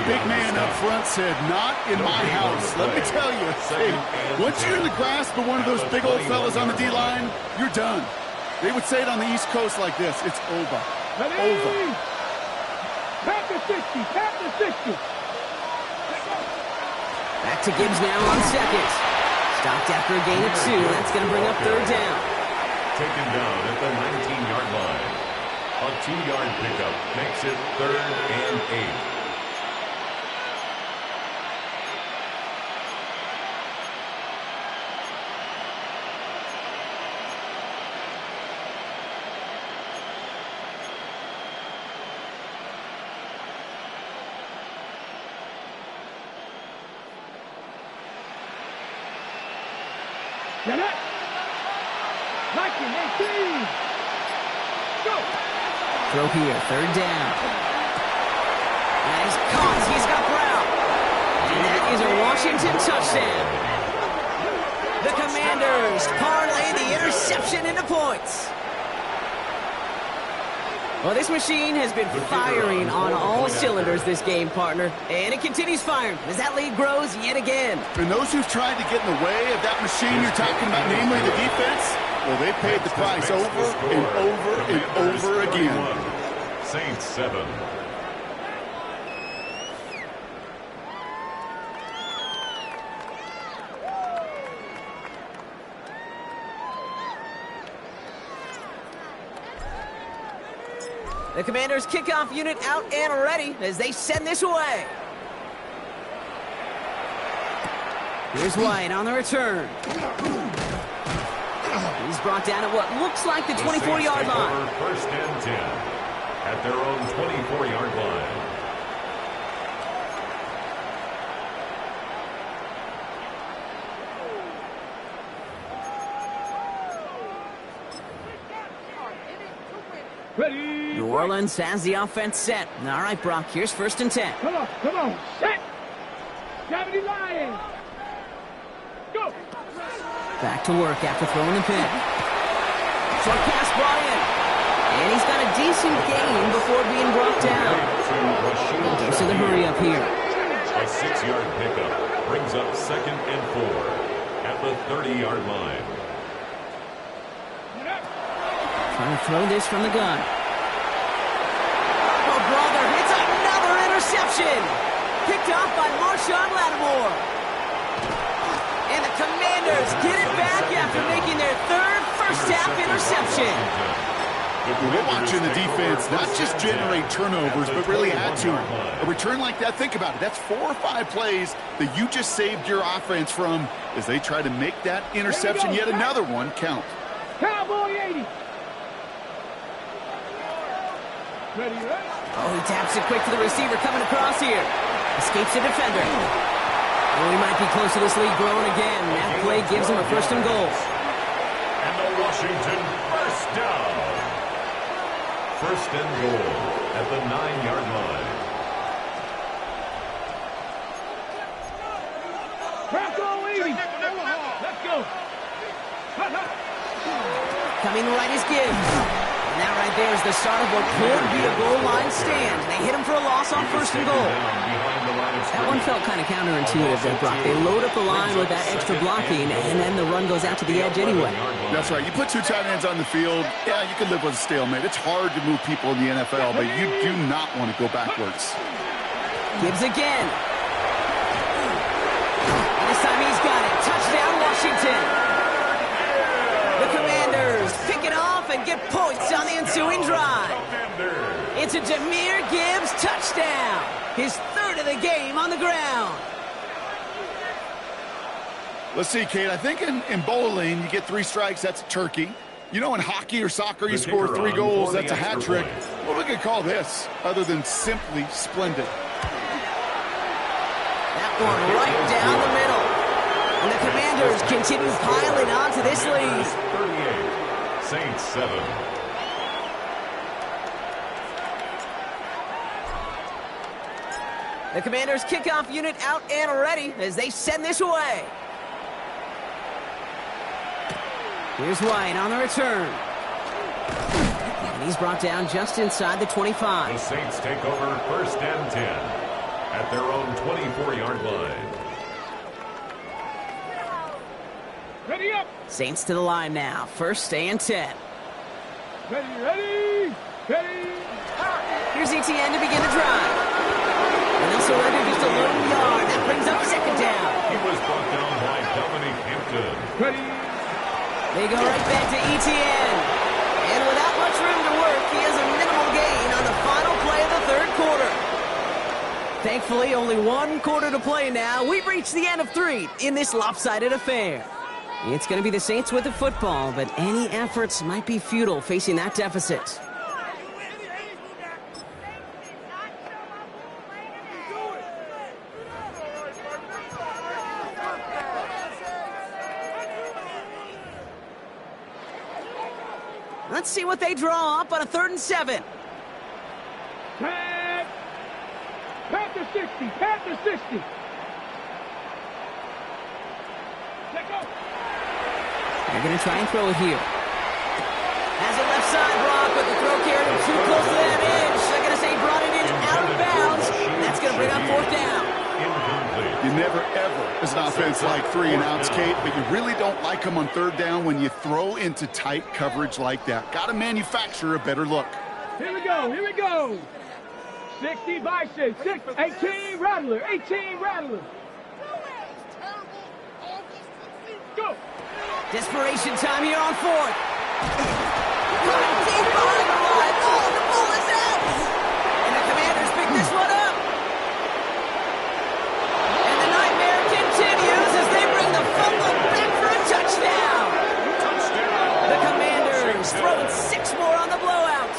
Big man up front said, not in my house. Let me tell you, hey, once you're in the grasp of one of those big old fellas on the D-line, you're done. They would say it on the East Coast like this, it's over. Over. Panther 60, Panther 60. Back to Gibbs now on second. Stopped after a gain of 2. That's going to bring up third down. Taken down at the 19-yard line. A 2-yard pickup makes it third and 8. Get it. 19, 18. Go. Throw here, third down. And he's caught. He's got Brown. And that is a Washington touchdown. The Commanders, part interception into points. Well, this machine has been firing on all cylinders this game, partner. And it continues firing as that lead grows yet again. And those who've tried to get in the way of that machine you're talking about, namely the defense, well, they paid the price over and over and over again. Saints 7. The Commanders' kickoff unit out and ready as they send this away. Here's White on the return. He's brought down at what looks like the 24-yard line. First and 10 at their own 24-yard line. Ready. New Orleans has the offense set. All right, Brock, here's first and 10. Come on, set. Gravity Lions. Go. Back to work after throwing the pin. Short pass brought in. And he's got a decent gain before being brought down. So the hurry up here. A 6-yard pickup brings up second and 4 at the 30-yard line. Trying to throw this from the gun. Oh, brother, it's another interception. Picked off by Marshawn Lattimore. And the Commanders get it back after making their third first-half interception. We're watching the defense not just generate turnovers, but really add to them. A return like that, think about it. That's 4 or 5 plays that you just saved your offense from as they try to make that interception, yet another one, count. Cowboy 80. Ready, ready. Oh, he taps it quick to the receiver coming across here. Escapes the defender. Oh, he might be close to this lead growing again. That play gives him a first and goal. And the Washington first down. First and goal at the 9-yard line. Crackle 80. Let's go. Coming right is Gibbs. And that right there is the start of what could be a goal line stand. They hit him for a loss on first and goal. That one felt kind of counterintuitive there, Brock. They load up the line with that extra blocking, and then the run goes out to the edge anyway. That's right. You put 2 tight ends on the field, yeah, you can live with a stalemate. It's hard to move people in the NFL, but you do not want to go backwards. Gibbs again. And this time he's got it. Touchdown, Washington. The Commanders pick it off and get points on the ensuing drive. It's a Jahmyr Gibbs touchdown. His third of the game on the ground. Let's see, Kate. I think in bowling, you get 3 strikes, that's a turkey. You know, in hockey or soccer, you score 3 goals, that's a hat trick. What we could call this, other than simply splendid? That one right down the middle. And the Commanders continue piling on to this lead. 38, Saints 7. The Commanders' kickoff unit out and ready as they send this away. Here's White on the return. And he's brought down just inside the 25. The Saints take over first and 10 at their own 24-yard line. Ready up. Saints to the line now. First and 10. Ready. Here's ETN to begin the drive. And they'll surrender just a lone yard. That brings up second down. He was brought down by Dominic Hampton. Ready. They go right back to ETN. And without much room to work, he has a minimal gain on the final play of the third quarter. Thankfully, only 1 quarter to play now. We've reached the end of 3 in this lopsided affair. It's going to be the Saints with the football, but any efforts might be futile facing that deficit. Let's see what they draw up on a 3rd and 7. Tag. Panther 60. Panther 60. Let go. They're going to try and throw it here. Has it left side, Brock, but the throw carried him too close to that edge. They're going to say he brought it in out of bounds. And that's going to bring up fourth down. You never, ever, as an offense, like 3-and-outs, Kate, but you really don't like them on third down when you throw into tight coverage like that. Got to manufacture a better look. Here we go, here we go. 60 Bison, 18 Rattler, 18 Rattler. Go. Desperation time here on fourth. Running deep behind the line. Oh, the ball is out. And the Commanders pick this one up. And the nightmare continues as they bring the fumble back for a touchdown. The Commanders throwing 6 more on the blowout.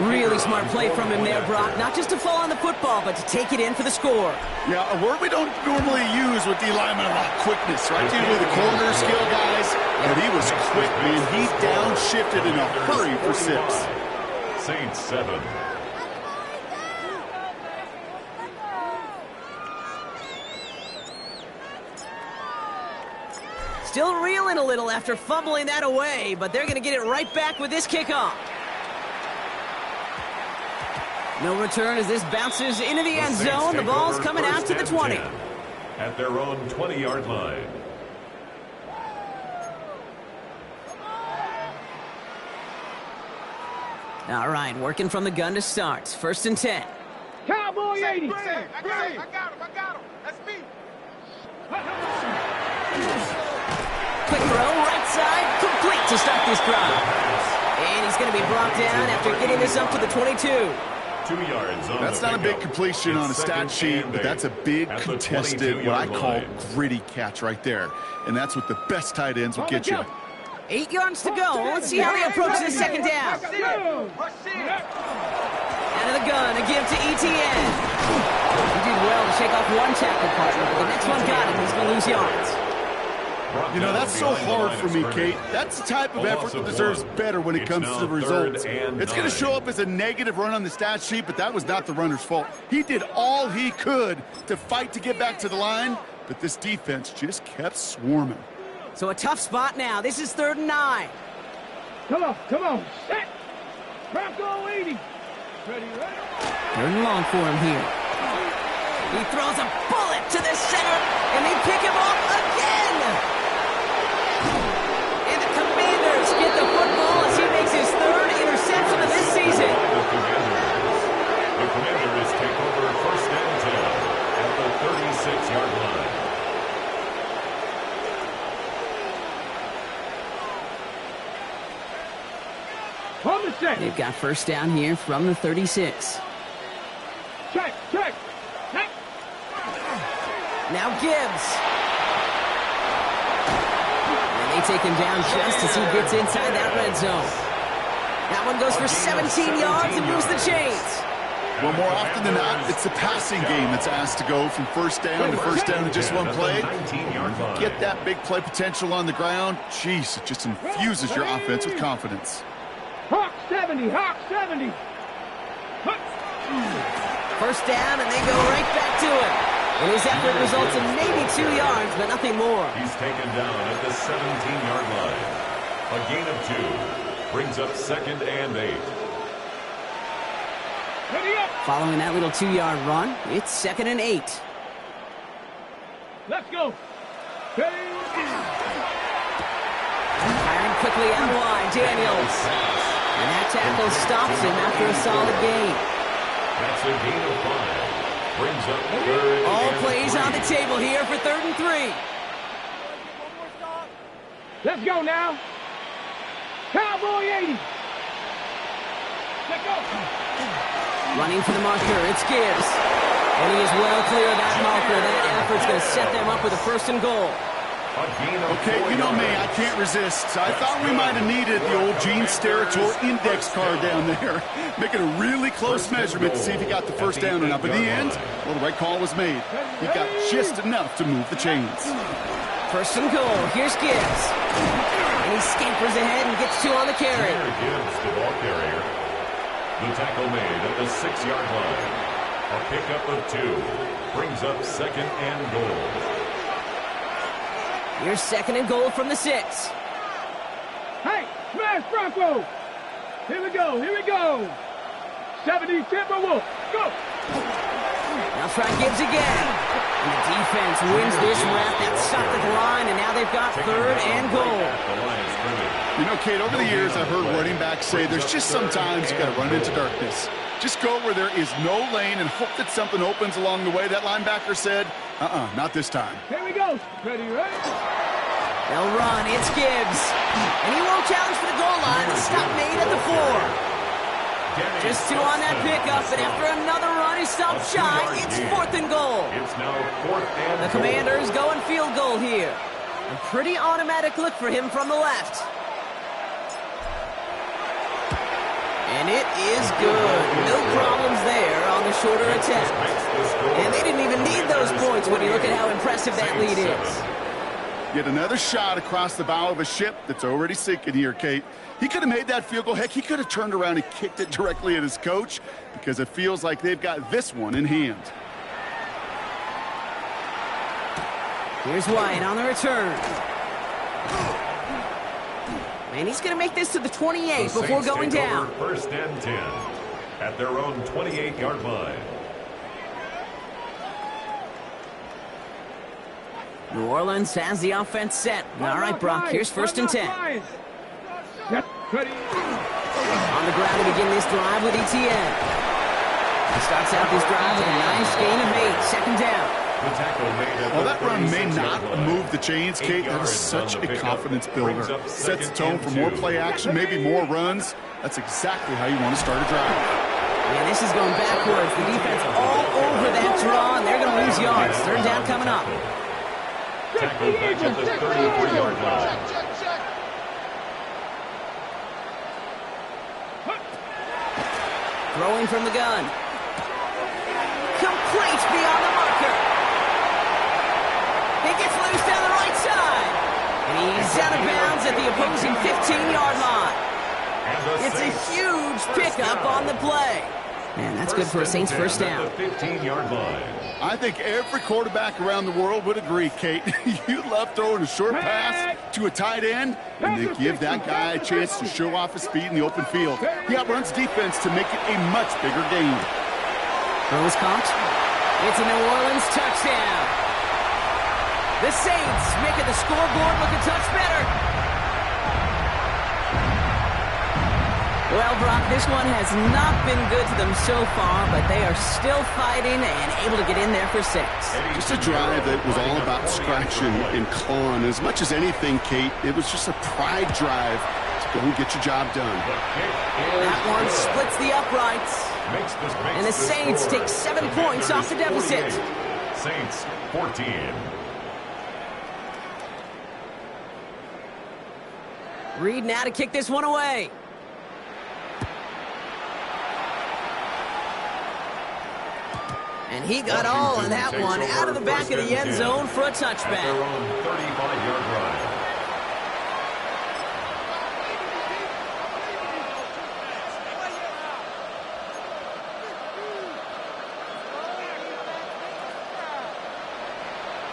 Really smart play from him there, Brock. Not just to fall on the football, but to take it in for the score. Yeah, a word we don't normally use with the lineman, a lot of quickness, right? Usually the corner skill guys, but he was quick, man. He downshifted in a hurry for 6. Saints 7. Still reeling a little after fumbling that away, but they're going to get it right back with this kickoff. No return as this bounces into the end zone. The ball's coming out to the 20. At their own 20-yard line. All right, working from the gun to start. 1st and 10. Cowboy 80. I got him. That's me. Quick throw, right side, complete to start this drive. And he's going to be brought down after getting this up to the 22. 2 yards on That's not a big completion on a stat sheet, but that's a big contested, what I call gritty catch right there. And that's what the best tight ends will get you. 8 yards to go. Let's see how they approach this second down. Out of the gun, a give to ETN. He did well to shake off one tackle partner, but the next one got him. He's going to lose yards. You know, that's so hard for me, Kate. That's the type of effort that deserves better when it comes to the results. It's going to show up as a negative run on the stat sheet, but that was not the runner's fault. He did all he could to fight to get back to the line, but this defense just kept swarming. So a tough spot now. This is 3rd and 9. Come on. Set. Bronco 80. Ready. 3rd and long for him here. He throws a bullet to the center, and they pick him off again. And the Commanders get the football as he makes his 3rd interception of this season. The Commanders take over 1st and 10 at the 36-yard line. On the set. They've got 1st down here from the 36. Check. Now Gibbs. And they take him down just as he gets inside that red zone. That one goes for 17 yards and moves the chains. Well, more often than not, it's the passing game that's asked to go from 1st down to 1st down in just one play. Get that big play potential on the ground. Jeez, it just infuses your offense with confidence. Hawk 70. 1st down, and they go right back to it. And his effort results in maybe 2 yards, but nothing more. He's taken down at the 17-yard line. A gain of 2 brings up 2nd and 8. Following that little 2-yard run, it's 2nd and 8. Let's go. Firing quickly out wide, Daniels. And that tackle stops him after a solid gain. That's a gain of 5. Brings up 3rd All and plays 3. on the table here for 3rd and 3. Let's go now. Cowboy 80. Let's go. Running for the marker, it's Gibbs. And he is well clear of that marker. That effort's going to set them up with a 1st and goal. Okay, you know me, I can't resist. I thought we might have needed the old Gene Steratore index card down there. Making a really close measurement to see if he got the 1st down or not. But in the end, well, the right call was made. He got just enough to move the chains. 1st and goal. Here's Gibbs. And he scampers ahead and gets 2 on the carry. Gibbs, the ball carrier. The tackle made at the 6-yard line. A pickup of 2 brings up 2nd and goal. Here's 2nd and goal from the 6. Defense, Bronco. Here we go. 70 Timberwolves. Go. Now try Gibbs again. And the defense wins this rep. That's stopped at the line, and now they've got 3rd and goal. You know, Kate, over the years, I've heard running backs say there's just sometimes you got to run into darkness. Just go where there is no lane and hope that something opens along the way. That linebacker said, not this time. Here we go. Ready? They'll run. It's Gibbs. And he won't challenge for the goal line. The stop made at the 4. Just 2 on that pickup, and after another run, he stopped shy. It's 4th and goal. It's now 4th and The Commanders going field goal here. A pretty automatic look for him from the left. And it is good. No problems there on the shorter attempt. And they didn't even need those points when you look at how impressive that lead is. Yet another shot across the bow of a ship that's already sinking here, Kate. He could have made that field goal. Heck, he could have turned around and kicked it directly at his coach because it feels like they've got this one in hand. Here's Wyatt on the return. And he's going to make this to the 28 before going down. 1st and 10 at their own 28-yard line. New Orleans has the offense set. All right, Brock, here's 1st and 10. Ready. On the ground to begin this drive with Etienne. He starts out this drive with a nice gain of 8. 2nd down. While that run may not move the chains, Kate, that is such a confidence builder. Sets the tone for more play action, maybe more runs. That's exactly how you want to start a drive. Yeah, this is going backwards. The defense all over that draw, and they're going to lose yards. 3rd down coming up. Tackle back at the 33-yard line. Throwing from the gun. Complete beyond the marker. He gets loose down the right side. And he's out of bounds at the opposing 15-yard line. It's a huge pickup on the play. Man, that's good for a Saints 1st down. 15-yard line. I think every quarterback around the world would agree, Kate. You love throwing a short pass to a tight end, and they give that guy a chance to show off his speed in the open field. He outruns defense to make it a much bigger gain. Throw is caught. It's a New Orleans touchdown. The Saints making the scoreboard look a touch better. Well, Brock, this one has not been good to them so far, but they are still fighting and able to get in there for 6. Just a drive that was all about scratching and clawing. As much as anything, Kate, it was just a pride drive to go and get your job done. That one splits the uprights. And the Saints take 7 points off the deficit. Saints 14. Reed now to kick this one away. And he got all of that one out of the back of the end zone for a touchback. Their own 35-yard line.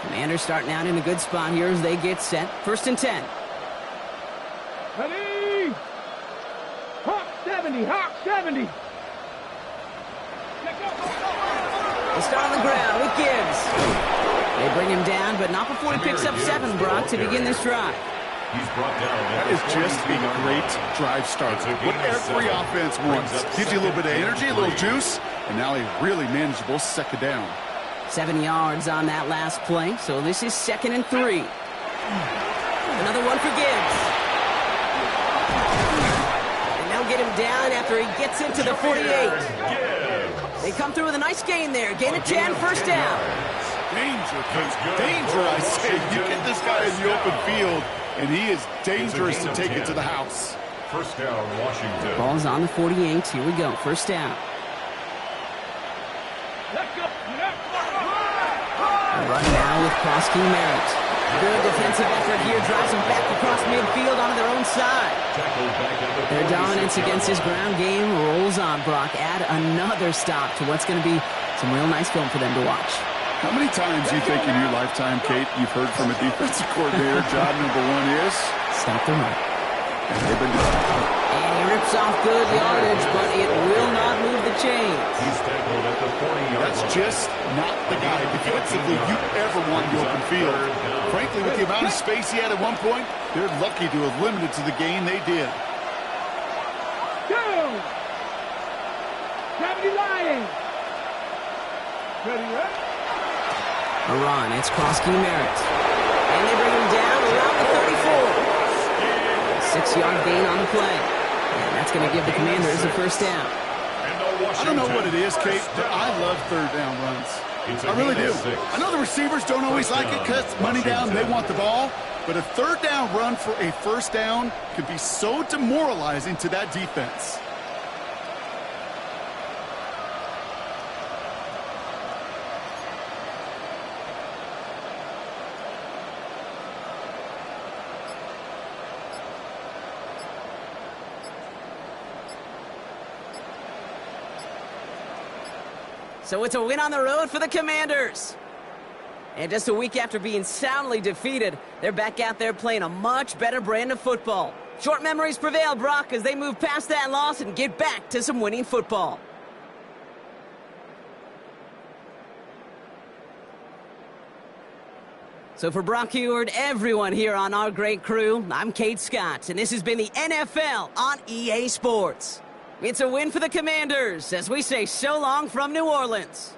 Commanders starting out in a good spot here as they get set. 1st and 10. Ready. Hawk 70. Hawk 70. They start on the ground with Gibbs. They bring him down, but not before he picks up 7, Brock, to begin this drive. He's brought down. That is just a great drive start. What every offense wants. Gives you a little bit of energy, a little juice, and now a really manageable 2nd down. 7 yards on that last play, so this is 2nd and 3. Another one for Gibbs. And they'll get him down after he gets into the 48. They come through with a nice gain there. Gain of 10, 1st down. Danger, Coach. Danger, I say. You get this guy in the open field, and he is dangerous to take it to the house. 1st down, Washington. Ball's on the 48. Here we go. 1st down. Run now with Prosky Merritt. Good defensive effort here. Drives him back across midfield onto their own side. Their dominance against his ground game rolls on, Brock. Add another stop to what's going to be some real nice film for them to watch. How many times do you think in your lifetime, Kate, you've heard from a defensive coordinator, job number 1 is? Stop the run. They've been good. And he rips off good yardage, but it will not move the chains. He's tackled at the 40-yard That's line. just not the guy defensively you ever want in the open field. Frankly, with the amount of space he had at one point, they're lucky to have limited to the gain they did. Go! 70 Lions. Ready, right? A run, it's Krosky Merritt. And they bring him down around the 34. 6-yard gain on the play. And that's going to give the Commanders a first down. I don't know what it is, Kate, but I love third down runs. I really do. I know the receivers don't always like it because money down, they want the ball. But a third down run for a first down could be so demoralizing to that defense. So it's a win on the road for the Commanders. And just a week after being soundly defeated, they're back out there playing a much better brand of football. Short memories prevail, Brock, as they move past that loss and get back to some winning football. So for Brock Heward, everyone here on our great crew, I'm Kate Scott, and this has been the NFL on EA Sports. It's a win for the Commanders as we say so long from New Orleans.